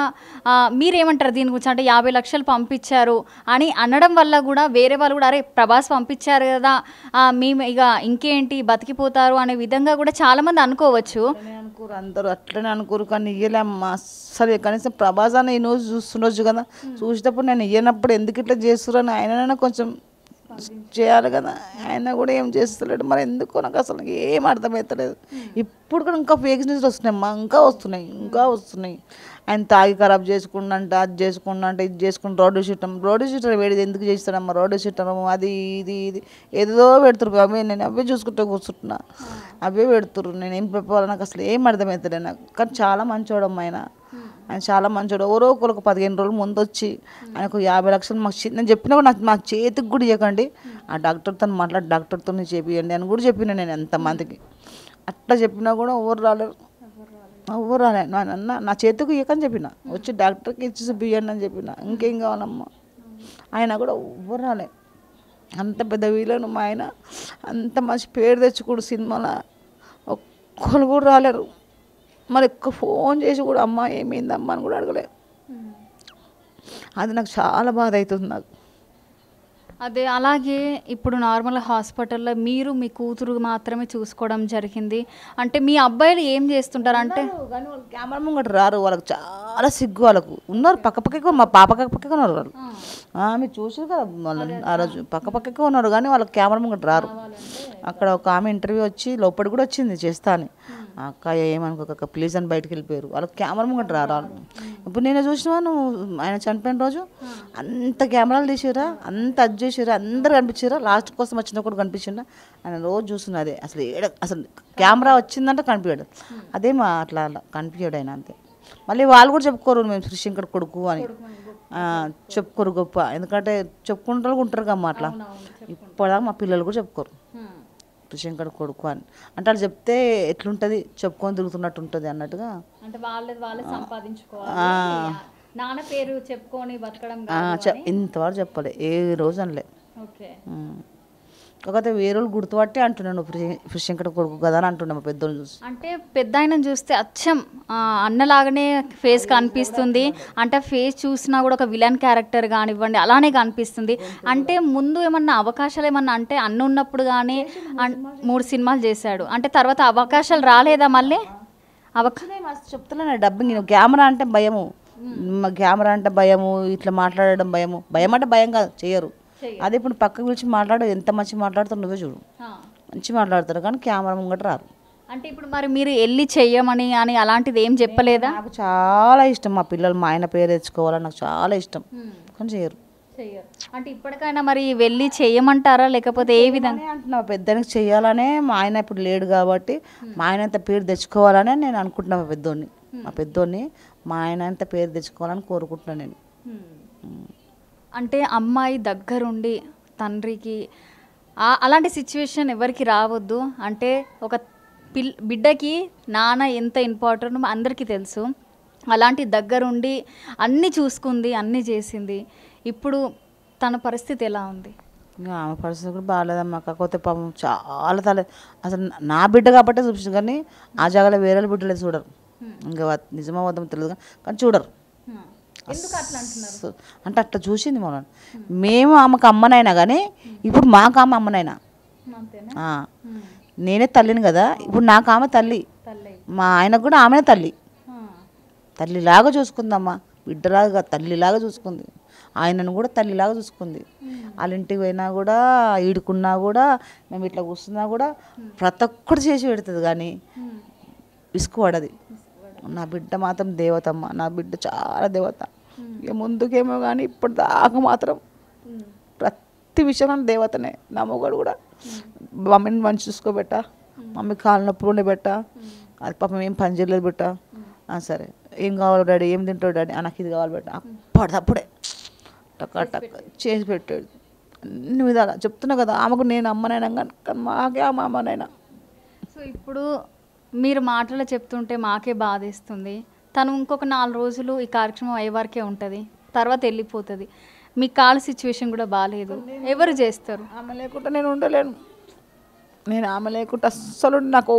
[SPEAKER 1] మీరేమంటారు దీని గురించి? అంటే 50 లక్షలు పంపించారు అని అనడం వల్ల కూడా వేరే వాళ్ళు కూడా అరే ప్రభాస్ పంపించారు కదా మేము ఇక ఇంకేంటి బతికిపోతారు అనే విధంగా కూడా చాలామంది అనుకోవచ్చు.
[SPEAKER 3] అనుకోరు, అందరూ అట్లనే అనుకోరు. కానీ ఇయ్యలేమ్మా అస్సలు. కనీసం ప్రభాస్ అని ఈ రోజు చూస్తుండొచ్చు కదా, చూసేటప్పుడు నేను ఇయ్యనప్పుడు ఎందుకు ఇట్లా చేస్తున్నా ఆయనైనా కొంచెం చేయాలి కదా. ఆయన కూడా ఏం చేస్తలేడు. మరి ఎందుకో నాకు అసలు ఏం అర్థమవుతలేదు. ఇప్పుడు కూడా ఇంకా ఫేక్ న్యూస్ వస్తున్నాయమ్మా, ఇంకా వస్తున్నాయి. ఆయన తాగి ఖరాబ్ చేసుకుండంట, అది చేసుకుండంట, ఇది చేసుకుంటా. రోడ్డు షీటర్ వేడిది ఎందుకు చేస్తాడమ్మా? రోడ్డు షీటర్ అది ఇది ఏదో పెడుతురు. నేను అవే చూసుకుంటూ కూర్చుంటున్నా, అవే పెడుతురు. నేను ఏం చెప్పాలి నాకు అసలు ఏం అర్థమవుతలేదు నాకు. కానీ చాలా మంచోడమ్మా ఆయన చాలా మంచోడు. ఎవరో ఒకరికి 15 రోజుల ముందు వచ్చి ఆయనకు 50 లక్షలు మాకు నేను చెప్పినా కూడా మా చేతికి కూడా ఇవ్వకండి, ఆ డాక్టర్తో మాట్లాడి డాక్టర్తో చేపియండి అని కూడా చెప్పిన నేను ఎంతమందికి. అట్లా చెప్పినా కూడా ఎవరు రాలేరు. నా చేతికి ఇవ్వకని చెప్పిన, వచ్చి డాక్టర్కి ఇచ్చి చూపియండి అని చెప్పిన. ఇంకేం కావాలమ్మా? ఆయన కూడా ఎవరు రాలే. అంత పెద్ద వీలను మా ఆయన, అంత మంచి పేరు తెచ్చుకోడు సినిమాలో, ఒక్కరు కూడా రాలేరు. మరి ఎక్కువ ఫోన్ చేసి కూడా అమ్మ ఏమైందమ్మా అని కూడా అడగలేదు. అది నాకు చాలా బాధ అవుతుంది నాకు.
[SPEAKER 1] అదే అలాగే ఇప్పుడు నార్మల్ హాస్పిటల్లో మీరు మీ కూతురు మాత్రమే చూసుకోవడం జరిగింది. అంటే మీ అబ్బాయిలు ఏం చేస్తుంటారు అంటే?
[SPEAKER 3] కానీ వాళ్ళు కెమెరా ముంగట రారు, వాళ్ళకి చాలా సిగ్గు. వాళ్ళకు ఉన్నారు పక్కపక్కగా, మా పాప పక్కపక్కగా ఉన్నారు వాళ్ళు. మీరు చూసారు కదా వాళ్ళని ఆ రోజు పక్కపక్కగా ఉన్నారు, కానీ వాళ్ళకి కెమెరా ముంగట రారు. అక్కడ ఒక ఆమె ఇంటర్వ్యూ వచ్చి లోపలి కూడా వచ్చింది చేస్తా అని. అక్క ఏమనుకోక ప్లీజ్ అని బయటకు వెళ్ళిపోయారు. వాళ్ళకి కెమెరా ముంగట రారు. ఇప్పుడు నేను చూసినా నువ్వు ఆయన చనిపోయిన రోజు అంత కెమెరాలు తీసిరా, అంత అది చేసిరా, అందరు కనిపించారా, లాస్ట్ కోసం వచ్చిన కూడా కనిపించిందా? ఆయన రోజు చూస్తున్నా అదే. అసలు కెమెరా వచ్చిందంటే కనిపించాడు, అదేమో అట్లా కనిపించాడు ఆయన అంతే. మళ్ళీ వాళ్ళు కూడా చెప్పుకోరు మేము శ్రీశంకర్ కొడుకు అని చెప్పుకోరు గొప్ప. ఎందుకంటే చెప్పుకుంటారు ఉంటారు కమ్మా అట్లా. ఇప్పటిదాకా మా పిల్లలు కూడా చెప్పుకోరు శ్రీశంకర్ కొడుకు అని. అంటే వాళ్ళు చెప్తే ఎట్లుంటుంది, చెప్పుకొని తిరుగుతున్నట్టు ఉంటుంది అన్నట్టుగా.
[SPEAKER 1] అంటే వాళ్ళే సంపాదించుకోవాలి, నాన్న పేరు చెప్పుకొని బతకడం
[SPEAKER 3] ఇంతవరకు చెప్పలే, ఏ రోజు అనలే.
[SPEAKER 1] ఓకే.
[SPEAKER 3] కాకపోతే వేరే వాళ్ళు గుర్తుపట్టి అంటున్నాను శ్రీశంకర్ కొడుకు కదా అని అంటున్నాము పెద్దోళ్ళు చూసి.
[SPEAKER 1] అంటే పెద్ద ఆయన చూస్తే అచ్చం అన్నలాగానే ఫేస్ కనిపిస్తుంది. అంటే ఫేస్ చూసినా కూడా ఒక విలన్ క్యారెక్టర్ కానివ్వండి అలానే కనిపిస్తుంది. అంటే ముందు ఏమన్నా అవకాశాలు ఏమన్నా అంటే అన్న ఉన్నప్పుడు కానీ 3 సినిమాలు చేశాడు, అంటే తర్వాత అవకాశాలు రాలేదా మళ్ళీ?
[SPEAKER 3] చెప్తున్నాను డబ్బింగ్ కెమెరా అంటే భయము, మా కెమెరా అంటే భయము, ఇట్లా మాట్లాడడం భయము. భయం అంటే భయం కాదు, చేయరు. అదే ఇప్పుడు పక్కకు పిలిచి మాట్లాడు, ఎంత మంచి మాట్లాడుతారు నువ్వే చూడు, మంచి మాట్లాడతారు, కానీ కెమెరా ముంగట రారు.
[SPEAKER 1] అంటే ఇప్పుడు మరి మీరు వెళ్ళి చెయ్యమని అని అలాంటిది ఏం చెప్పలేదా?
[SPEAKER 3] నాకు చాలా ఇష్టం మా పిల్లలు మా ఆయన పేరు తెచ్చుకోవాలని నాకు చాలా ఇష్టం, కానీ చేయరు.
[SPEAKER 1] అంటే ఇప్పటికైనా మరి వెళ్ళి చెయ్యమంటారా లేకపోతే ఏ విధంగా
[SPEAKER 3] అంటున్నా? పెద్దనికి చెయ్యాలనే, మా ఆయన ఇప్పుడు లేడు కాబట్టి మా ఆయన అంత పేరు తెచ్చుకోవాలనే నేను అనుకుంటున్నా. మా పెద్దోడిని మా ఆయన అంత పేరు తెచ్చుకోవాలని కోరుకుంటున్నాను నేను.
[SPEAKER 1] అంటే అమ్మాయి దగ్గరుండి తండ్రికి అలాంటి సిచ్యువేషన్ ఎవరికి రావద్దు. అంటే ఒక బిడ్డకి నాన్న ఎంత ఇంపార్టెంట్ అందరికీ తెలుసు. అలాంటి దగ్గరుండి అన్నీ చూసుకుంది, అన్నీ చేసింది. ఇప్పుడు తన పరిస్థితి ఎలా ఉంది?
[SPEAKER 3] ఆమె పరిస్థితి కూడా బాగాలేదమ్మా. కాకపోతే పాపం చాలా అసలు నా బిడ్డ కాబట్టే చూపించారు, కానీ ఆ జాగాలో వేరే బిడ్డలే చూడరు. ఇంకా నిజమో వద్దామో తెలియదు కానీ చూడరు. అంటే అట్లా చూసింది మనం. మేము ఆమెకు అమ్మనైనా కానీ ఇప్పుడు మాకు ఆమె అమ్మనైనా. నేనే తల్లిని కదా, ఇప్పుడు నాకు ఆమె తల్లి, మా ఆయనకు కూడా ఆమెనే తల్లి. తల్లిలాగా చూసుకుందమ్మా, బిడ్డలాగా తల్లిలాగా చూసుకుంది. ఆయనను కూడా తల్లిలాగా చూసుకుంది. వాళ్ళ ఇంటికి పోయినా కూడా, ఈడుకున్నా కూడా, మేము ఇట్లా కూర్చున్నా కూడా ప్రతి ఒక్కటి చేసి పెడుతుంది, కానీ విసుకుపడది. నా బిడ్డ మాత్రం దేవతమ్మ, నా బిడ్డ చాలా దేవత. ఇక ముందుకేమో కానీ ఇప్పుడు దాకా మాత్రం ప్రతి విషయంలో దేవతనే. నా మొగడు కూడా మమ్మీని మంచి చూసుకోబెట్ట, మమ్మీ కాలు నొప్పి ఉండబెట్ట, అది పాపం ఏం పని చేయలేదు బిట్ట. సరే ఏం కావాలి డాడీ, ఏం తింటాడు డాడీ, నాకు ఇది కావాలి బిట్ట, అప్పుడే టక్ టక్ చేసి పెట్టాడు. అన్ని విధాలు చెప్తున్నా కదా, ఆమెకు నేను అమ్మనైనా కానీ మాకే ఆమె అమ్మనైనా.
[SPEAKER 1] సో ఇప్పుడు మీరు మాటలు చెప్తుంటే మాకే బాధేస్తుంది. తను ఇంకొక 4 రోజులు ఈ కార్యక్రమం అయ్యే వరకే ఉంటుంది, తర్వాత వెళ్ళిపోతుంది. మీ కాళ్ళ సిచ్యువేషన్ కూడా బాగాలేదు, ఎవరు చేస్తారు?
[SPEAKER 3] ఆమె లేకుండా నేను ఉండలేను. నేను ఆమె లేకుండా అస్సలు నాకు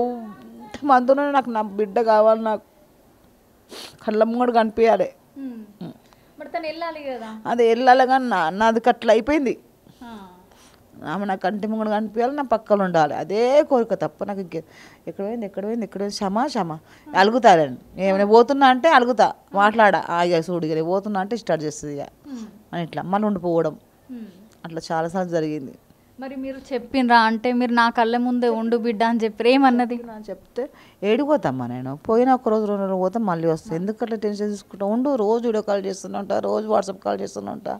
[SPEAKER 3] మందునే, నాకు నా బిడ్డ కావాలి, నాకు కళ్ళ ముంగడు కనిపించాలి.
[SPEAKER 1] మరి తను వెళ్ళాలి కదా,
[SPEAKER 3] అది వెళ్ళాలి, కానీ నాది అట్లా అయిపోయింది. ఆమె నా కంటి ముంగడు కనిపించాలి, నా పక్కన ఉండాలి, అదే కోరిక తప్ప నాకు ఎక్కడ పోయింది క్షమా అలుగుతారండి. ఏమైనా పోతున్నా అంటే అలుగుతా, మాట్లాడా ఇక చూడు, ఇక పోతున్నా అంటే స్టార్ట్ చేస్తుంది ఇక అని, ఇట్లా మళ్ళీ ఉండిపోవడం, అట్లా చాలాసార్లు జరిగింది.
[SPEAKER 1] మరి మీరు చెప్పినరా? అంటే మీరు నా కళ్ళ ముందే ఉండు బిడ్డ అని చెప్పి ఏమన్నది?
[SPEAKER 3] చెప్తే ఏడిపోతామ్మా, నేను పోయినా ఒక రోజు 2 రోజులు పోతా మళ్ళీ వస్తాను, ఎందుకు అట్లా టెన్షన్ తీసుకుంటా ఉండు, రోజు వీడియో కాల్ చేస్తూనే ఉంటా, రోజు వాట్సాప్ కాల్ చేస్తూనే ఉంటా,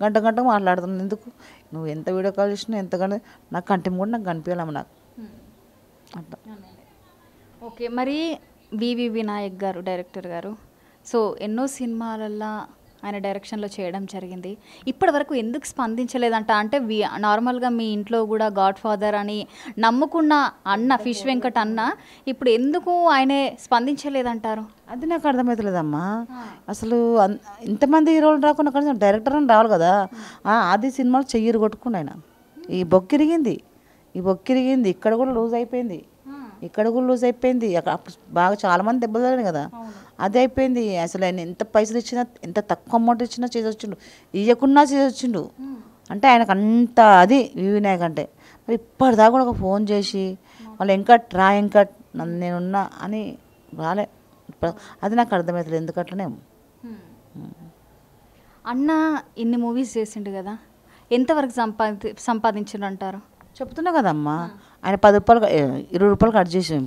[SPEAKER 3] గంట మాట్లాడుతున్నాను. ఎందుకు నువ్వు ఎంత వీడియో కాల్ చేసినా ఎంతగానో నాకు కంటి కూడా నాకు కనిపించాలమ్మ నాకు అట్లా.
[SPEAKER 1] ఓకే, మరి వివి వినాయక్ గారు డైరెక్టర్ గారు, సో ఎన్నో సినిమాలల్లో ఆయన డైరెక్షన్లో చేయడం జరిగింది. ఇప్పటి వరకు ఎందుకు స్పందించలేదంట? అంటే నార్మల్గా మీ ఇంట్లో కూడా గాడ్ ఫాదర్ అని నమ్ముకున్న అన్న ఫిష్ వెంకట్ అన్న ఇప్పుడు ఎందుకు ఆయనే స్పందించలేదంటారు?
[SPEAKER 3] అది నాకు అర్థమవుతలేదమ్మా. అసలు ఇంతమంది హీరోలు రాకుండా కనీసం డైరెక్టర్ అని రావాలి కదా. ఆది సినిమాలు చెయ్యరు కొట్టుకుండా ఆయన ఈ బొక్కిరిగింది ఇక్కడ కూడా లూజ్ అయిపోయింది, అక్కడ బాగా చాలామంది దెబ్బలు తగిలినాయి కదా, అది అయిపోయింది. అసలు ఆయన ఎంత పైసలు ఇచ్చినా, ఎంత తక్కువ అమౌంట్ ఇచ్చినా చేసొచ్చిండు, ఇవ్వకున్నా చేసొచ్చిండు. అంటే ఆయనకు అంత అది వినాయక్ అంటే. మరి ఇప్పటిదాకా కూడా ఒక ఫోన్ చేసి వాళ్ళు వెంకట్ నేనున్నా అని రాలే. అది నాకు అర్థమవుతుంది ఎందుకట్లనే.
[SPEAKER 1] అన్న ఇన్ని మూవీస్ చేసిండు కదా, ఎంతవరకు సంపాదించిండు అంటారు?
[SPEAKER 3] చెప్తున్నా కదమ్మా, ఆయన 10 రూపాయలు 20 రూపాయలు కట్ చేసి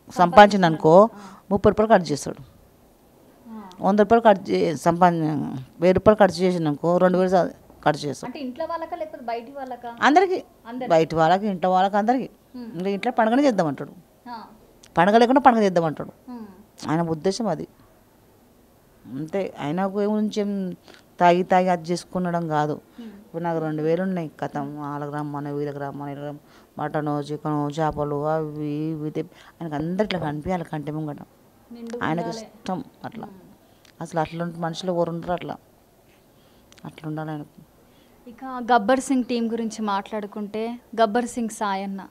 [SPEAKER 3] సంపాదించింది అనుకో, 30 రూపాయలు కట్ చేస్తాడు. 100 రూపాయలు $1000 రూపాయలు ఖర్చు చేసిండు అనుకో, 2000 కట్ చేస్తాడు.
[SPEAKER 1] ఇంట్లో వాళ్ళకా లేకపోతే బయట వాళ్ళకా?
[SPEAKER 3] అందరికి, బయట వాళ్ళకి ఇంట్లో వాళ్ళకి అందరికి. ఇంకా ఇంట్లో పండుగనే చేద్దామంటాడు, పండుగ లేకుండా పండుగ చేద్దామంటాడు. ఆయన ఉద్దేశం అది అంతే. ఆయనకు గురించి ఏం తాగి అది చేసుకునడం కాదు. ఇప్పుడు నాకు 2000 ఉన్నాయి, కథం వాళ్ళకి రమ్మని వీళ్ళకి రమ్మని మటను చికెను చేపలు అవి ఇవి ఆయనకు అందరు ఇట్లా కనిపించాలి కంటి ముంగట. ఆయనకి ఇష్టం అట్లా. అసలు అట్లా మనుషులు ఎవరు ఉంటారు, అట్లా ఉండాలి ఆయనకు.
[SPEAKER 1] ఇక గబ్బర్ సింగ్ టీం గురించి మాట్లాడుకుంటే, గబ్బర్ సింగ్ సాయన్న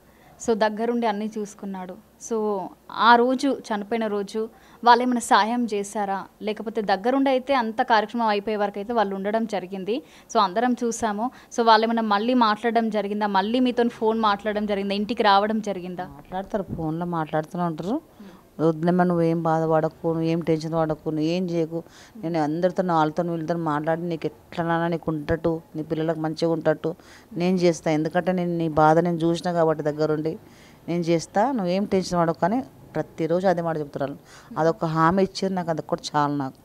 [SPEAKER 1] సో దగ్గరుండి అన్నీ చూసుకున్నాడు. సో ఆ రోజు చనిపోయిన రోజు వాళ్ళు ఏమైనా సాయం చేశారా? లేకపోతే దగ్గరుండి అయితే అంత కార్యక్రమం అయిపోయే వరకు అయితే వాళ్ళు ఉండడం జరిగింది. సో అందరం చూసాము. సో వాళ్ళు ఏమైనా మళ్ళీ మాట్లాడడం జరిగిందా? మళ్ళీ మీతో ఫోన్ మాట్లాడడం జరిగిందా? ఇంటికి రావడం జరిగిందా?
[SPEAKER 3] మాట్లాడతారు, ఫోన్లో మాట్లాడుతూనే ఉంటారు.
[SPEAKER 2] వదిలేమ్మా, నువ్వేం బాధపడకు, నువ్వు ఏం టెన్షన్ పడకు, నువ్వు ఏం చేయకు, నేను అందరితో వాళ్ళతో వీళ్ళతో మాట్లాడి నీకు ఎట్లనా నీకు ఉంటట్టు, నీ పిల్లలకు మంచిగా ఉంటట్టు నేను చేస్తా. ఎందుకంటే నేను నీ బాధ నేను చూసినా కాబట్టి దగ్గరుండి నేను చేస్తా, నువ్వేం టెన్షన్ పడకు అని ప్రతిరోజు అదే మాట చెప్తున్నారు. అదొక హామీ ఇచ్చారు నాకు, అదొకటి చాలు నాకు.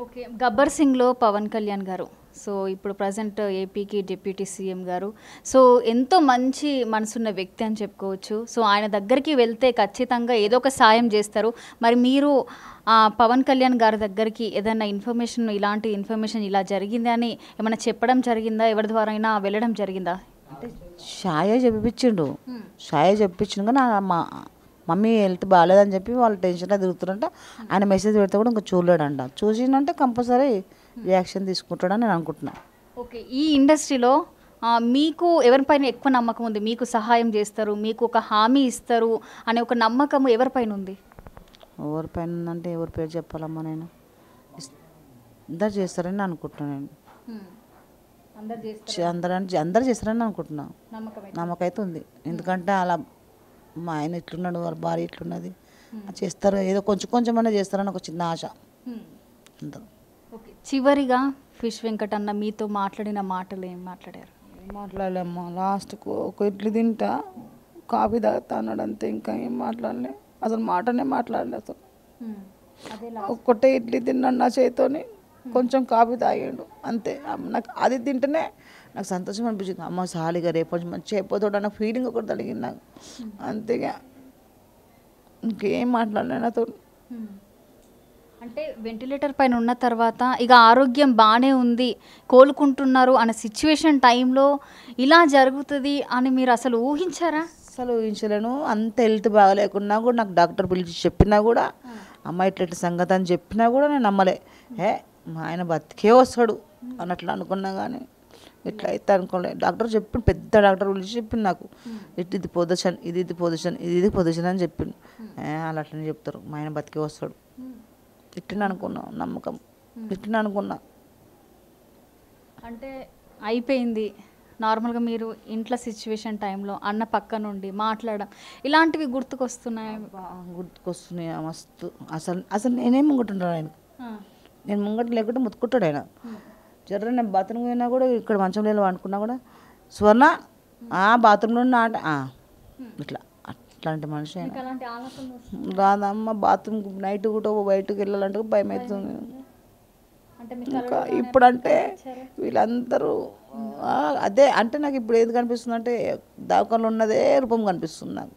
[SPEAKER 1] ఓకే, గబ్బర్ సింగ్లో పవన్ కళ్యాణ్ గారు, సో ఇప్పుడు ప్రజెంట్ ఏపీకి డిప్యూటీ సీఎం గారు, సో ఎంతో మంచి మనసున్న వ్యక్తి అని చెప్పుకోవచ్చు. సో ఆయన దగ్గరికి వెళ్తే ఖచ్చితంగా ఏదో ఒక సాయం చేస్తారు. మరి మీరు పవన్ కళ్యాణ్ గారి దగ్గరికి ఏదైనా ఇన్ఫర్మేషన్, ఇలాంటి ఇన్ఫర్మేషన్ ఇలా జరిగింది అని ఏమైనా చెప్పడం జరిగిందా? ఎవరి ద్వారా అయినా వెళ్ళడం జరిగిందా?
[SPEAKER 2] అంటే షాయే చెప్పించిండు, కానీ మా మమ్మీ హెల్త్ బాగాలేదని చెప్పి వాళ్ళు టెన్షన్లో తిరుగుతున్నారంట. ఆయన మెసేజ్ పెడితే కూడా ఇంకా చూడలేడంట. చూసిందంటే కంపల్సరీ రియాక్షన్ తీసుకుంటాడని నేను అనుకుంటున్నాను.
[SPEAKER 1] ఓకే, ఈ ఇండస్ట్రీలో మీకు ఎవరిపైన ఎక్కువ నమ్మకం ఉంది? మీకు సహాయం చేస్తారు, మీకు ఒక హామీ ఇస్తారు అనే ఒక నమ్మకం ఎవరిపైన ఉంది?
[SPEAKER 2] ఎవరిపైన ఉందంటే ఎవరి పేరు చెప్పాలమ్మా, నేను అందరు చేస్తారని అనుకుంటున్నాను. నేను అందరు చేస్తారని అనుకుంటున్నాను. నమ్మకం అయితే ఉంది. ఎందుకంటే అలా మా ఆయన ఇట్లున్నాడు, వాళ్ళ భార్య ఇట్లున్నది, చేస్తారు, ఏదో కొంచెం కొంచెమన్నా చేస్తారని ఒక చిన్న ఆశ.
[SPEAKER 1] ఓకే, చివరిగా ఫిష్ వెంకట్ అన్న మీతో మాట్లాడిన మాటలు ఏం మాట్లాడారు?
[SPEAKER 3] ఏం మాట్లాడలేమ్మా, లాస్ట్కు ఒక ఇడ్లీ తింటా, కాఫీ తాగుతా అన్నాడు అంతే. ఇంకా ఏం మాట్లాడలే, అసలు మాటనే మాట్లాడలే. అసలు ఒక్కటే ఇడ్లీ తిన్నాడు నా చేతితోని, కొంచెం కాఫీ తాగాడు అంతే. నాకు అది తింటేనే నాకు సంతోషం అనిపించింది. అమ్మ సాలిగా రేపు కొంచెం మంచిగా అయిపోతాడు అన్న ఫీలింగ్ ఒకటి తగిలింది నాకు. అంతేగా, ఇంకేం మాట్లాడలే నాతో.
[SPEAKER 1] అంటే వెంటిలేటర్ పైన ఉన్న తర్వాత ఇక ఆరోగ్యం బాగానే ఉంది, కోలుకుంటున్నారు అనే సిచ్యువేషన్ టైంలో ఇలా జరుగుతుంది అని మీరు అసలు ఊహించారా?
[SPEAKER 2] అసలు ఊహించలేను. అంత హెల్త్ బాగాలేకున్నా కూడా నాకు డాక్టర్ పిలిచి చెప్పినా కూడా, అమ్మాయి ఇట్లా సంగతి అని చెప్పినా కూడా నేను నమ్మలే. మా ఆయన బతికే వస్తాడు అన్నట్లు అనుకున్నా, కానీ ఇట్లా అయితే అనుకోలే. డాక్టర్ చెప్పిండు, పెద్ద డాక్టర్ పిలిచి చెప్పిండు నాకు, ఇది పొజిషన్, ఇది పొజిషన్, ఇది పొజిషన్ అని చెప్పిండు. వాళ్ళు అట్లనే చెప్తారు, మా ఆయన బతికే వస్తాడు. ఇట్లా అనుకున్నా, నమ్మకం ఇట్లా అనుకున్నా.
[SPEAKER 1] అంటే అయిపోయింది. నార్మల్గా మీరు ఇంట్లో సిచ్యువేషన్ టైంలో అన్న పక్క నుండి మాట్లాడడం ఇలాంటివి గుర్తుకొస్తున్నాయి?
[SPEAKER 2] గుర్తుకొస్తున్నాయి మస్తు. అసలు నేనేం ముంగటుంటాను ఆయన, నేను ముంగట లేకుంటే ముత్తుకుంటాడు ఆయన. జర్ర నేను బాత్రూమ్ పోయినా కూడా, ఇక్కడ మంచం నీళ్ళు వండుకున్నా కూడా, స్వర్ణ బాత్రూంలో ఆట ఇట్లా, అట్లాంటి మనిషి ఆయన. రాదమ్మ బాత్రూమ్ నైట్ కూడా బయటకు వెళ్ళాలంటే భయం అవుతుంది. ఇంకా ఇప్పుడంటే వీళ్ళందరూ అదే అంటే నాకు ఇప్పుడు ఏది కనిపిస్తుంది అంటే, దావకాలు ఉన్నదే రూపం కనిపిస్తుంది నాకు.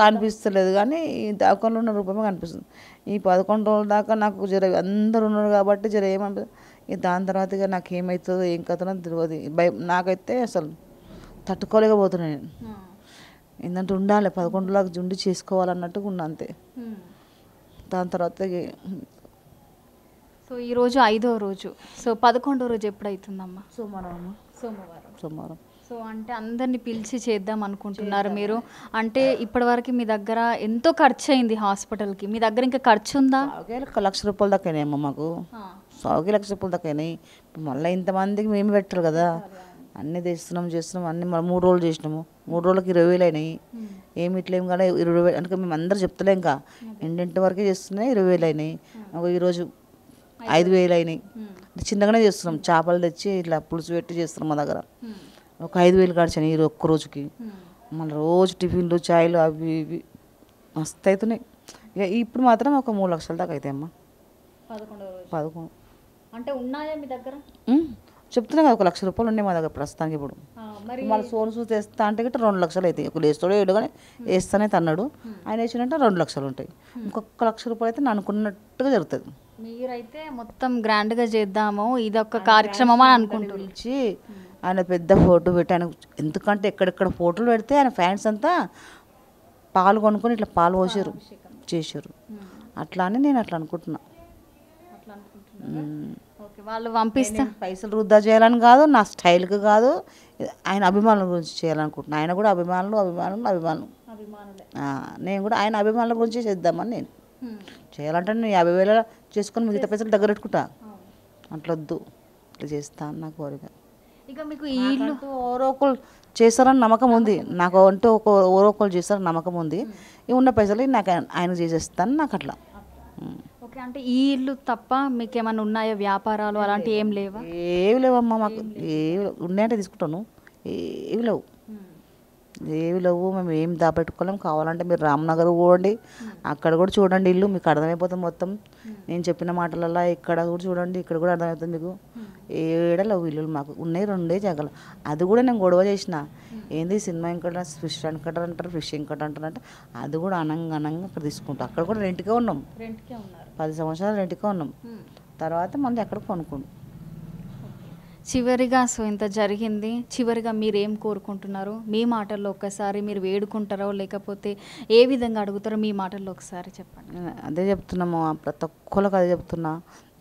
[SPEAKER 2] కనిపిస్తలేదు కానీ ఈ దావకాలు ఉన్న రూపమే కనిపిస్తుంది. ఈ 11 రోజుల దాకా నాకు జర అందరు ఉన్నారు కాబట్టి జర ఏమనిపిస్తుంది. దాని తర్వాత ఇక నాకు ఏమవుతుందో ఏం కథనో తెలియదు. భయం నాకైతే అసలు తట్టుకోలేకపోతున్నాను నేను. ఏంటంటే ఉండాలి 11 రోజులకు ఉండి చేసుకోవాలన్నట్టుగా ఉన్నా అంతే. దాని తర్వాత
[SPEAKER 1] సో ఈరోజు 5వ రోజు, సో 11వ రోజు ఎప్పుడైతుందమ్మా?
[SPEAKER 2] సోమవారం.
[SPEAKER 1] సో అంటే అందరినీ పిలిచి చేద్దాం అనుకుంటున్నారు మీరు? అంటే ఇప్పటివరకు మీ దగ్గర ఎంతో ఖర్చు అయింది హాస్పిటల్కి, మీ దగ్గర ఇంకా ఖర్చు ఉందా?
[SPEAKER 2] ₹1,00,000 దాకా అయినాయమ్మా మాకు. ₹1,00,000 దాకా అయినాయి. మళ్ళీ ఇంతమందికి మేము పెట్టారు కదా, అన్నీ చేస్తున్నాం అన్నీ. మనం 3 రోజులు చేసినాము, 3 రోజులకి 20,000 అయినాయి. ఏమి ఇట్లేం కానీ 20,000 అంటే మేము అందరూ చెప్తలే, ఇంకా ఇంటింటి వరకే చేస్తున్నాయి. 20,000 అయినాయి. ఈరోజు 5,000 అయినాయి. చిన్నగానే చేస్తున్నాం, చేపలు తెచ్చి ఇట్లా పులుసు పెట్టి చేస్తున్నాం. మా దగ్గర ఒక 5,000 గడిచాయి ఈ ఒక్క రోజుకి. మళ్ళీ రోజు టిఫిన్లు చాయ్లు అవి ఇవి మస్తు అవుతున్నాయి. ఇక ఇప్పుడు మాత్రం ఒక 3 లక్షల దాకా అవుతాయి అమ్మ. 11
[SPEAKER 1] అంటే ఉన్నాయా మీ దగ్గర?
[SPEAKER 2] చెప్తున్నా కదా, ₹1,00,000 ఉన్నాయి మా దగ్గర ప్రస్తుతానికి. ఇప్పుడు మళ్ళీ సోన్ సూస్ వేస్తా అంటే గిట్ట 2 లక్షలు అవుతాయి. ఒక వేస్తాడో ఏడు కానీ వేస్తానే అన్నాడు ఆయన. వేసినట్టే 2 లక్షలు ఉంటాయి. ఇంకొక ₹1,00,000 అయితే నేను అనుకున్నట్టుగా జరుగుతుంది.
[SPEAKER 1] మీరైతే మొత్తం గ్రాండ్గా చేద్దాము, ఇది ఒక కార్యక్రమం అని అనుకుంటూ
[SPEAKER 2] పిలిచి ఆయన పెద్ద ఫోటో పెట్టి, ఆయన ఎందుకంటే ఎక్కడెక్కడ ఫోటోలు పెడితే ఆయన ఫ్యాన్స్ అంతా పాలు కొనుక్కొని ఇట్లా పాలు పోసారు చేశారు. అట్లా అని నేను అట్లా అనుకుంటున్నా.
[SPEAKER 1] వాళ్ళు పంపిస్తే
[SPEAKER 2] పైసలు వృద్ధా చేయాలని కాదు, నా స్టైల్కి కాదు, ఆయన అభిమానుల గురించి చేయాలనుకుంటున్నాను. ఆయన కూడా అభిమానులు. నేను కూడా ఆయన అభిమానుల గురించి చేద్దామని నేను చేయాలంటే నేను 50,000 చేసుకొని మిగతా పైసలు దగ్గర పెట్టుకుంటా. అట్లొద్దు, ఇట్లా చేస్తా అని నా కోరిక.
[SPEAKER 1] ఇక మీకు ఈ ఇల్లు
[SPEAKER 3] నాకంటూ ఎవరో ఒకరు చేస్తారని నమ్మకం ఉంది, నాకు అంటూ ఎవరో ఒకరు చేస్తారని నమ్మకం ఉంది. ఈ ఉన్న పైసలు నాకు ఆయన చేసేస్తాను నాకు అట్లా.
[SPEAKER 1] ఓకే, అంటే ఈ ఇల్లు తప్ప మీకు ఏమైనా ఉన్నాయా వ్యాపారాలు అలాంటివి ఏం లేవా?
[SPEAKER 3] ఏవి లేవమ్మా మాకు, ఏవి ఉన్నాయంటే తీసుకుంటాను, ఏవి లేవు, ఏవి లేవు. మేము ఏం దాపెట్టుకోలేం. కావాలంటే మీరు రామ్నగర్ పోండి, అక్కడ కూడా చూడండి ఇల్లు, మీకు అర్థమైపోతుంది మొత్తం. నేను చెప్పిన మాటలలో ఇక్కడ కూడా చూడండి, ఇక్కడ కూడా అర్థమవుతుంది మీకు. ఏడ లేవు ఇల్లులు మాకు, ఉన్నాయి 2 జాగాలు. అది కూడా నేను గొడవ చేసిన, ఏంది సినిమా వెంకట ఫిష్ వెంకట అంటారు, ఫిష్ వెంకట అంటారు అంటే అది కూడా అనంగా అక్కడ తీసుకుంటాం. అక్కడ కూడా రెంట్కే ఉన్నాం,
[SPEAKER 1] రెంట్కే ఉన్నారు.
[SPEAKER 3] 10 సంవత్సరాలు రెంట్కే ఉన్నాం. తర్వాత మళ్ళీ అక్కడ కొనుక్కుంటాం.
[SPEAKER 1] చివరిగా సో ఇంత జరిగింది, చివరిగా మీరు ఏం కోరుకుంటున్నారు? మీ మాటల్లో ఒక్కసారి మీరు వేడుకుంటారో లేకపోతే ఏ విధంగా అడుగుతారో మీ మాటల్లో ఒకసారి చెప్పండి.
[SPEAKER 3] నేను అదే చెప్తున్నాము, ప్రతి ఒక్కరికి అదే చెప్తున్నా.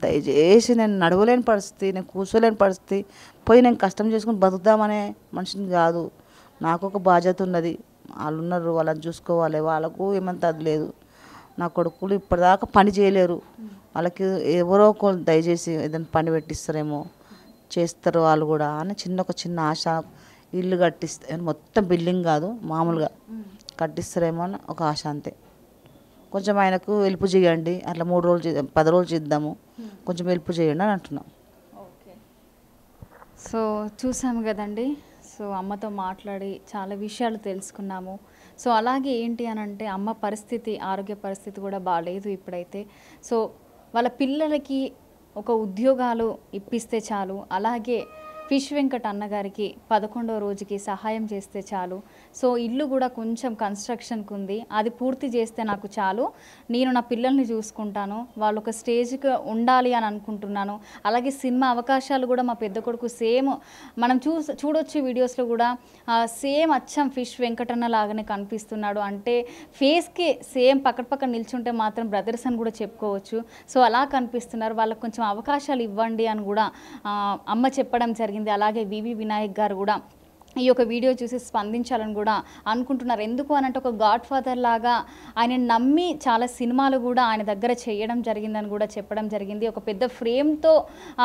[SPEAKER 3] దయచేసి నేను నడవలేని పరిస్థితి, నేను కూర్చోలేని పరిస్థితి, పోయి నేను కష్టం చేసుకుని బతుకుదామనే మనిషిని కాదు. నాకు ఒక బాధ్యత ఉన్నది, వాళ్ళు ఉన్నారు, వాళ్ళని చూసుకోవాలి, వాళ్ళకు ఏమంత అది లేదు. నా కొడుకులు ఇప్పటిదాకా పని చేయలేరు, వాళ్ళకి ఎవరో ఒకరు దయచేసి ఏదైనా పని పెట్టిస్తారేమో, చేస్తారు వాళ్ళు కూడా అని ఒక చిన్న ఆశ. ఇల్లు కట్టిస్తే మొత్తం బిల్డింగ్ కాదు, మామూలుగా కట్టిస్తారేమో అని ఒక ఆశ అంతే. కొంచెం ఆయనకు హెల్ప్ చేయండి, అట్లా 3 రోజులు 10 రోజులు చేద్దాము, కొంచెం హెల్ప్ చేయండి అని అంటున్నాం.
[SPEAKER 1] ఓకే, సో చూసాము కదండి. సో అమ్మతో మాట్లాడి చాలా విషయాలు తెలుసుకున్నాము. సో అలాగే ఏంటి అని అంటే అమ్మ పరిస్థితి, ఆరోగ్య పరిస్థితి కూడా బాగాలేదు ఇప్పుడైతే. సో వాళ్ళ పిల్లలకి ఒక ఉద్యోగాలు ఇప్పిస్తే చాలు, అలాగే ఫిష్ వెంకట్ అన్నగారికి 11వ రోజుకి సహాయం చేస్తే చాలు. సో ఇల్లు కూడా కొంచెం కన్స్ట్రక్షన్కి ఉంది, అది పూర్తి చేస్తే నాకు చాలు, నేను నా పిల్లల్ని చూసుకుంటాను, వాళ్ళు ఒక స్టేజ్కి ఉండాలి అని అనుకుంటున్నాను. అలాగే సినిమా అవకాశాలు కూడా మా పెద్ద కొడుకు సేమ్ మనం చూడొచ్చు వీడియోస్లో కూడా సేమ్ అచ్చం ఫిష్ వెంకటన్న లాగానే కనిపిస్తున్నాడు. అంటే ఫేస్కి సేమ్ పక్కన నిల్చుంటే మాత్రం బ్రదర్స్ అని కూడా చెప్పుకోవచ్చు. సో అలా కనిపిస్తున్నారు, వాళ్ళకి కొంచెం అవకాశాలు ఇవ్వండి అని కూడా అమ్మ చెప్పడం జరిగింది. అలాగే వివి వినాయక్ గారు కూడా ఈ యొక్క వీడియో చూసి స్పందించాలని కూడా అనుకుంటున్నారు. ఎందుకు అనంటే ఒక గాడ్ ఫాదర్ లాగా ఆయన నమ్మి చాలా సినిమాలు కూడా ఆయన దగ్గర చేయడం జరిగిందని కూడా చెప్పడం జరిగింది. ఒక పెద్ద ఫ్రేమ్తో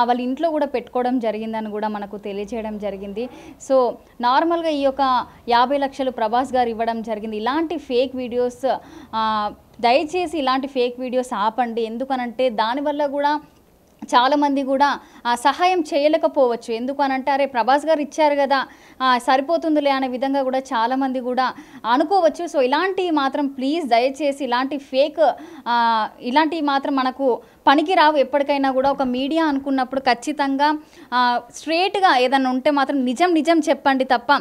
[SPEAKER 1] వాళ్ళ ఇంట్లో కూడా పెట్టుకోవడం జరిగిందని కూడా మనకు తెలియజేయడం జరిగింది. సో నార్మల్గా ఈ యొక్క 50 లక్షలు ప్రభాస్ గారు ఇవ్వడం జరిగింది. ఇలాంటి ఫేక్ వీడియోస్ దయచేసి ఇలాంటి ఫేక్ వీడియోస్ ఆపండి. ఎందుకనంటే దానివల్ల కూడా చాలామంది కూడా సహాయం చేయలేకపోవచ్చు. ఎందుకు అనంటే అరే ప్రభాస్ గారు ఇచ్చారు కదా సరిపోతుందిలే అనే విధంగా కూడా చాలామంది కూడా అనుకోవచ్చు. సో ఇలాంటివి మాత్రం ప్లీజ్ దయచేసి ఇలాంటి ఫేక్ ఇలాంటివి మాత్రం మనకు పనికి రావు. ఎప్పటికైనా కూడా ఒక మీడియా అనుకున్నప్పుడు ఖచ్చితంగా స్ట్రేట్గా ఏదైనా ఉంటే మాత్రం నిజం చెప్పండి తప్ప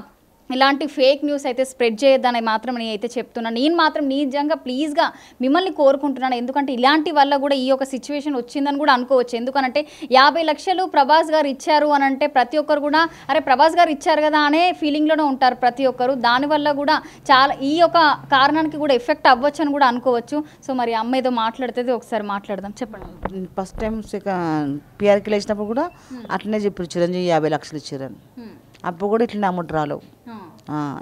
[SPEAKER 1] ఇలాంటి ఫేక్ న్యూస్ అయితే స్ప్రెడ్ చేయొద్దని మాత్రం నేను అయితే చెప్తున్నాను. నేను మాత్రం నిజంగా ప్లీజ్గా మిమ్మల్ని కోరుకుంటున్నాను. ఎందుకంటే ఇలాంటి వల్ల కూడా ఈ యొక్క సిచ్యువేషన్ వచ్చిందని కూడా అనుకోవచ్చు. ఎందుకనంటే 50 లక్షలు ప్రభాస్ గారు ఇచ్చారు అని అంటే ప్రతి ఒక్కరు కూడా అరే ప్రభాస్ గారు ఇచ్చారు కదా అనే ఫీలింగ్లోనే ఉంటారు ప్రతి ఒక్కరు. దానివల్ల కూడా చాలా ఈ యొక్క కారణానికి కూడా ఎఫెక్ట్ అవ్వచ్చు అని కూడా అనుకోవచ్చు. సో మరి అమ్మ ఏదో మాట్లాడుతుంది, ఒకసారి మాట్లాడదాం. చెప్పండి.
[SPEAKER 3] ఫస్ట్ టైం పిఆర్కి లేచినప్పుడు కూడా అట్లనే చెప్పారు, చిరంజీవి 50 లక్షలు ఇచ్చారని. అప్పుడు కూడా ఇట్లనే అమౌంట్ రాలేవు.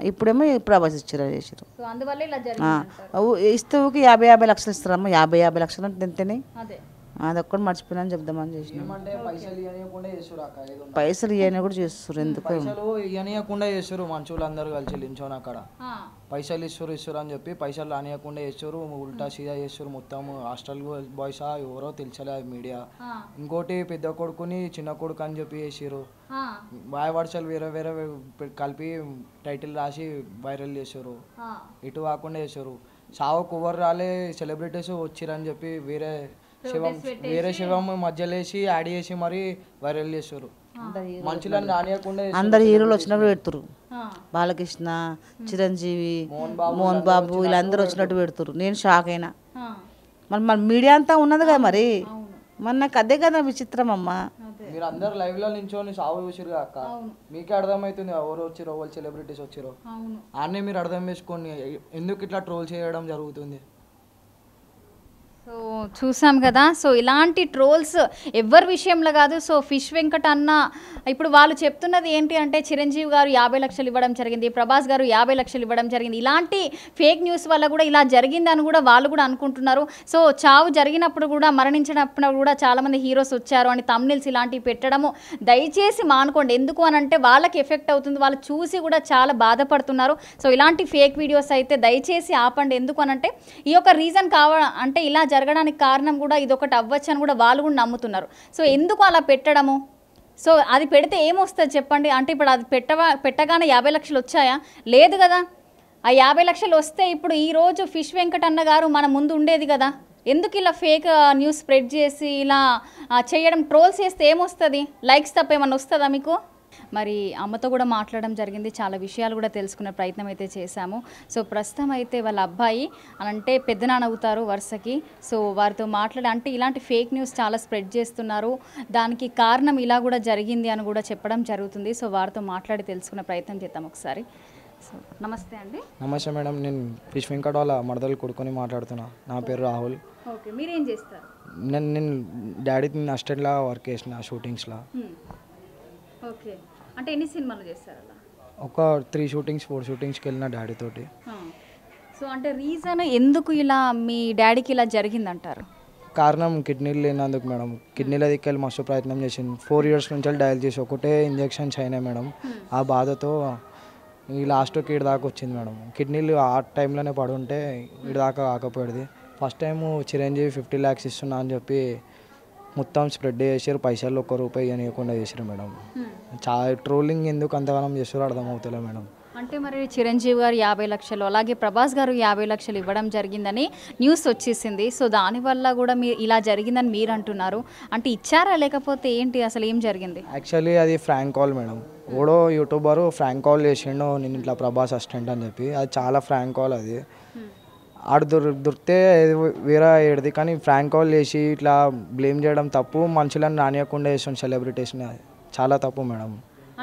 [SPEAKER 3] ఇప్పుడేమో ప్రభాస్ ఇచ్చారు చేసారు. ఇస్తే 50 లక్షలు ఇస్తారమ్మా. 50 లక్షలు అంటే ఎంతనే, అది ఒక్కటి మర్చిపోయినా చెప్దామని చేసిన. పైసలు ఇవన్నీ కూడా చేస్తారు, ఎందుకు
[SPEAKER 4] పైసలు ఇవ్వనీయకుండా చేస్తారు. మనుషులు అందరూ కలిసి లించోని అక్కడ పైసలు ఇస్తారు అని చెప్పి పైసలు రానియకుండా చేస్తారు, ఉల్టా సీదా చేస్తారు. మొత్తం హాస్టల్ బాయ్స్ ఎవరో తెలిసలే మీడియా. ఇంకోటి పెద్ద కొడుకుని చిన్న కొడుకు అని చెప్పి చేసారు. బాయ్ వర్షాలు వేరే కలిపి టైటిల్ రాసి వైరల్ చేశారు. ఇటు కాకుండా చేశారు. సావు కువర్ రాలే సెలబ్రిటీస్ వచ్చిరని చెప్పి వేరే శివం మధ్యలేసి యాడ్ చేసి మరి వైరల్ చేస్తారు. మనుషులను రానియకుండా
[SPEAKER 3] అందరు హీరోలు వచ్చినప్పుడు పెడుతురు. బాలకృష్ణ, చిరంజీవి, మోహన్ బాబు వీళ్ళందరూ వచ్చినట్టు పెడుతురు. నేను షాక్ అయినా. మరి మీడియా అంతా ఉన్నది కదా, మరి నాకు అదే కదా విచిత్రం అమ్మ.
[SPEAKER 4] మీరు అందరు లైవ్ లో నించోని సాగు చూసిరు అక్క, మీకే అర్థమవుతుంది ఎవరు వచ్చిరో, వాళ్ళు సెలబ్రిటీస్ వచ్చిరో. అన్నీ మీరు అర్థం చేసుకోండి ఎందుకు ఇట్లా ట్రోల్ చేయడం జరుగుతుంది.
[SPEAKER 1] సో సో చూసాం కదా. సో ఇలాంటి ట్రోల్స్ ఎవరి విషయంలో కాదు. సో ఫిష్ వెంకట్ అన్న ఇప్పుడు వాళ్ళు చెప్తున్నది ఏంటి అంటే చిరంజీవి గారు 50 లక్షలు ఇవ్వడం జరిగింది, ప్రభాస్ గారు 50 లక్షలు ఇవ్వడం జరిగింది. ఇలాంటి ఫేక్ న్యూస్ వల్ల కూడా ఇలా జరిగిందని కూడా వాళ్ళు కూడా అనుకుంటున్నారు. సో చావు జరిగినప్పుడు కూడా మరణించినప్పుడు కూడా చాలామంది హీరోస్ వచ్చారు అని తమ్నెల్స్ ఇలాంటివి పెట్టడము దయచేసి మానుకోండి. ఎందుకు అని అంటే వాళ్ళకి ఎఫెక్ట్ అవుతుంది, వాళ్ళు చూసి కూడా చాలా బాధపడుతున్నారు. సో ఇలాంటి ఫేక్ వీడియోస్ అయితే దయచేసి ఆపండి. ఎందుకు అని అంటే ఈ యొక్క రీజన్ అంటే ఇలా జరగడానికి కారణం కూడా ఇదొకటి అవ్వచ్చు అని కూడా వాళ్ళు కూడా నమ్ముతున్నారు. సో ఎందుకు అలా పెట్టడము? సో అది పెడితే ఏమొస్తుంది చెప్పండి? అంటే ఇప్పుడు అది పెట్టగానే 50 లక్షలు వచ్చాయా? లేదు కదా. ఆ 50 లక్షలు వస్తే ఇప్పుడు ఈరోజు ఫిష్ వెంకట్ అన్న గారు మన ముందు ఉండేది కదా. ఎందుకు ఇలా ఫేక్ న్యూస్ స్ప్రెడ్ చేసి ఇలా చేయడం? ట్రోల్స్ చేస్తే ఏమొస్తుంది? లైక్స్ తప్ప ఏమన్నా వస్తుందా మీకు? మరి అమ్మతో కూడా మాట్లాడడం జరిగింది, చాలా విషయాలు కూడా తెలుసుకునే ప్రయత్నం అయితే చేశాము. సో ప్రస్తుతం అయితే వాళ్ళ అబ్బాయి అంటే పెద్దనాన్న అవుతారు వరుసకి. సో వారితో మాట్లాడి అంటే ఇలాంటి ఫేక్ న్యూస్ చాలా స్ప్రెడ్ చేస్తున్నారు, దానికి కారణం ఇలా కూడా జరిగింది అని కూడా చెప్పడం జరుగుతుంది. సో వారితో మాట్లాడి తెలుసుకునే ప్రయత్నం చేద్దాం ఒకసారి. సో నమస్తే అండి.
[SPEAKER 4] నమస్తే మేడం, నేను ఫిష్ వెంకట్ వాళ్ళ మరదలు కొడుకుని మాట్లాడుతున్నా. నా పేరు రాహుల్.
[SPEAKER 1] ఓకే, మీరేం చేస్తారు?
[SPEAKER 4] నేను డాడీ అసిస్టెంట్లా వర్క్ చేసిన షూటింగ్స్లో.
[SPEAKER 1] ఓకే, అంటే ఎన్ని సినిమాలు చేస్తారు అలా?
[SPEAKER 4] ఒక 3 షూటింగ్స్ 4 షూటింగ్స్కి వెళ్ళిన డాడీ తోటి.
[SPEAKER 1] సో అంటే రీజన్ ఎందుకు ఇలా మీ డాడీకి ఇలా జరిగిందంటారు?
[SPEAKER 4] కారణం కిడ్నీలు లేనందుకు మేడం. కిడ్నీల దిక్కెళ్ళి మస్తు ప్రయత్నం చేసింది. 4 ఇయర్స్ నుంచి డయల్ చేసి ఒకటే ఇంజెక్షన్స్ అయినాయి మేడం. ఆ బాధతో ఈ లాస్ట్కి ఇటు దాకా వచ్చింది మేడం. కిడ్నీలు ఆ టైంలోనే పడుంటే ఇటు దాకా కాకపోయేది. ఫస్ట్ టైము చిరంజీవి 50 lakhs ఇస్తున్నా అని చెప్పి మొత్తం స్ప్రెడ్ చేసారు, పైసలు ₹1 ఇవ్వకుండా చేసారు మేడం. ట్రోలింగ్ ఎందుకు అంతగానం చేస్తారో అర్థమవుతలే మేడం.
[SPEAKER 1] అంటే మరి చిరంజీవి గారు 50 లక్షలు అలాగే ప్రభాస్ గారు 50 లక్షలు ఇవ్వడం జరిగిందని న్యూస్ వచ్చేసింది. సో దానివల్ల కూడా మీరు ఇలా జరిగిందని మీరు అంటున్నారు. అంటే ఇచ్చారా లేకపోతే ఏంటి, అసలు ఏం జరిగింది?
[SPEAKER 4] యాక్చువల్లీ అది ఫ్రాంక్ కాల్ మేడం. ఓడో యూట్యూబరు ఫ్రాంక్ కాల్ చేసిండు, నేను ఇట్లా ప్రభాస్ అసిస్టెంట్ అని చెప్పి. అది చాలా ఫ్రాంక్ కాల్. అది ఆడు దొరికితే వేరే ఏడిది, కానీ ఫ్రాంక్ కాల్ చేసి ఇట్లా బ్లేమ్ చేయడం తప్పు. మనుషులను రానియకుండా చేస్తుంది సెలబ్రిటీస్ని, చాలా తప్పు మేడం.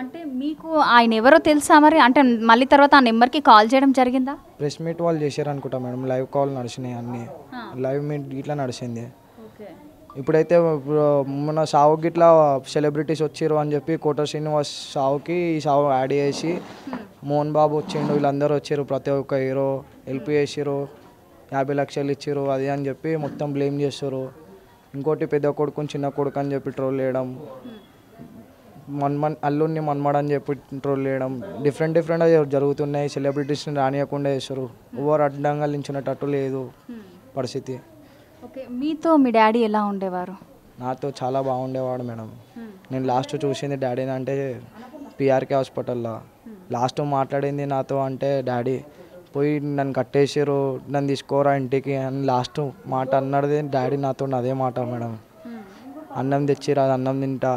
[SPEAKER 1] అంటే మీకు ఆయన ఎవరో తెలుసా మరి? అంటే మళ్ళీ తర్వాత ఆ నెంబర్కి కాల్ చేయడం జరిగిందా?
[SPEAKER 4] ప్రెస్ మీట్ వాళ్ళు చేశారు అనుకుంటా మేడం. లైవ్ కాల్ నడిచినాయి, అన్నీ లైవ్ మీట్ ఇట్లా నడిచింది. ఇప్పుడైతే మన సావుకి ఇట్లా సెలబ్రిటీస్ వచ్చారు అని చెప్పి కోట శ్రీనివాస్ సావుకి ఈ సావు యాడ్ చేసి మోహన్ బాబు వచ్చిండు, వీళ్ళందరూ వచ్చారు, ప్రతి ఒక్క హీరో హెల్ప్ చేసారు, 50 లక్షలు ఇచ్చారు అది అని చెప్పి మొత్తం బ్లేమ్ చేస్తారు. ఇంకోటి పెద్ద కొడుకుని చిన్న కొడుకు అని చెప్పి ట్రోల్ చేయడం, అల్లుడిని మన్మడని చెప్పి ట్రోల్ చేయడం, డిఫరెంట్గా జరుగుతున్నాయి. సెలబ్రిటీస్ని రానియకుండా చేస్తారు. ఓవర్ అడ్డంగా నించునేటట్టు లేదు పరిస్థితి.
[SPEAKER 1] ఓకే, మీతో మీ డాడీ ఎలా ఉండేవారు?
[SPEAKER 4] నాతో చాలా బాగుండేవాడు మేడం. నేను లాస్ట్ చూసింది డాడీని అంటే పిఆర్కే హాస్పిటల్లో. లాస్ట్ మాట్లాడింది నాతో అంటే డాడీ పోయి నన్ను కట్టేసారు, నన్ను తీసుకోరా ఇంటికి అని లాస్ట్ మాట అన్నది డాడీ నాతో. అదే మాట మేడం. అన్నం తెచ్చిరా, అన్నం తింటా,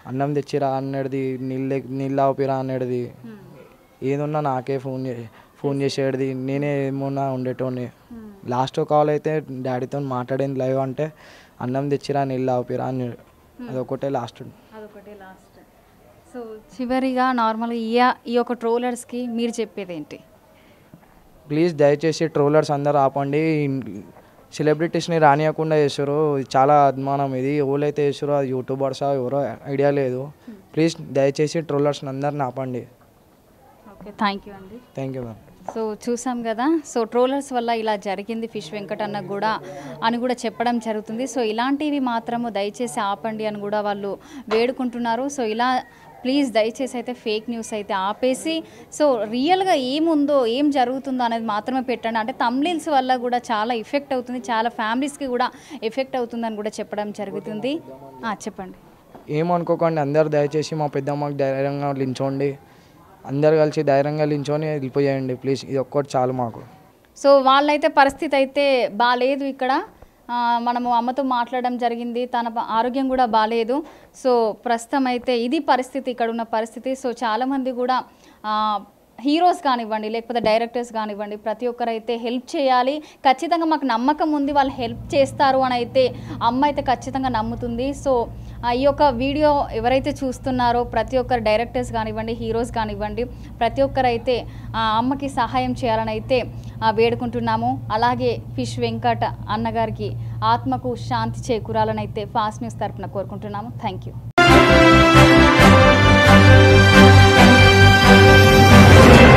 [SPEAKER 4] అన్నం తెచ్చిరా అనేది, నీళ్ళు ఆపిరా అనేది, ఏదున్నా నాకే ఫోన్ చేసేది, నేనే ఏమన్నా ఉండేటోని. లాస్ట్ కాల్ అయితే డాడీతో మాట్లాడింది లైవ్ అంటే అన్నం తెచ్చిరా, నీళ్ళు ఆపిరా అని, అదొకటే లాస్ట్.
[SPEAKER 1] సో చివరిగా నార్మల్గా ఈ యొక్క ట్రోలర్స్కి మీరు చెప్పేది ఏంటి?
[SPEAKER 4] ప్లీజ్ దయచేసి ట్రోలర్స్ అందరూ ఆపండి. సెలబ్రిటీస్ని రానియకుండా చేస్తారు, చాలా అభిమానం ఇది. ఎవరైతే చేస్తారో అది యూట్యూబర్సా ఎవరో ఐడియా లేదు. ప్లీజ్ దయచేసి ట్రోలర్స్ని అందరిని ఆపండి.
[SPEAKER 1] ఓకే, థ్యాంక్ యూ అండి.
[SPEAKER 4] Thank you ma'am.
[SPEAKER 1] సో చూసాం కదా. సో ట్రోలర్స్ వల్ల ఇలా జరిగింది ఫిష్ వెంకట్ అన్న కూడా అని కూడా చెప్పడం జరుగుతుంది. సో ఇలాంటివి మాత్రము దయచేసి ఆపండి అని కూడా వాళ్ళు వేడుకుంటున్నారు. సో ఇలా ప్లీజ్ దయచేసి అయితే ఫేక్ న్యూస్ అయితే ఆపేసి సో రియల్గా ఏముందో ఏం జరుగుతుందో అనేది మాత్రమే పెట్టండి. అంటే తమ్నెయిల్స్ వల్ల కూడా చాలా ఎఫెక్ట్ అవుతుంది, చాలా ఫ్యామిలీస్కి కూడా ఎఫెక్ట్ అవుతుందని కూడా చెప్పడం జరుగుతుంది. చెప్పండి.
[SPEAKER 4] ఏమనుకోకండి అందరు, దయచేసి మా పెద్దమ్మకి ధైర్యంగా నిల్చోండి, అందరు కలిసి ధైర్యంగా నిల్చొని వెళ్ళిపోయేయండి ప్లీజ్. ఇది ఒక్కటి చాలు మాకు.
[SPEAKER 1] సో వాళ్ళైతే పరిస్థితి అయితే బాగాలేదు. ఇక్కడ మనము అమ్మతో మాట్లాడడం జరిగింది, తన ఆరోగ్యం కూడా బాగాలేదు. సో ప్రస్తుతం అయితే ఇది పరిస్థితి, ఇక్కడ ఉన్న పరిస్థితి. సో చాలామంది కూడా హీరోస్ కానివ్వండి లేకపోతే డైరెక్టర్స్ కానివ్వండి ప్రతి ఒక్కరైతే హెల్ప్ చేయాలి. ఖచ్చితంగా మాకు నమ్మకం ఉంది వాళ్ళు హెల్ప్ చేస్తారు అని అయితే అమ్మ అయితే ఖచ్చితంగా నమ్ముతుంది. సో ఈ యొక్క వీడియో ఎవరైతే చూస్తున్నారో ప్రతి ఒక్కరు డైరెక్టర్స్ కానివ్వండి హీరోస్ కానివ్వండి ప్రతి ఒక్కరైతే ఆ అమ్మకి సహాయం చేయాలని అయితే వేడుకుంటున్నాము. అలాగే ఫిష్ వెంకట్ అన్నగారికి ఆత్మకు శాంతి చేకూరాలని అయితే ఫాస్ట్ న్యూస్ తరపున కోరుకుంటున్నాము. Thank you.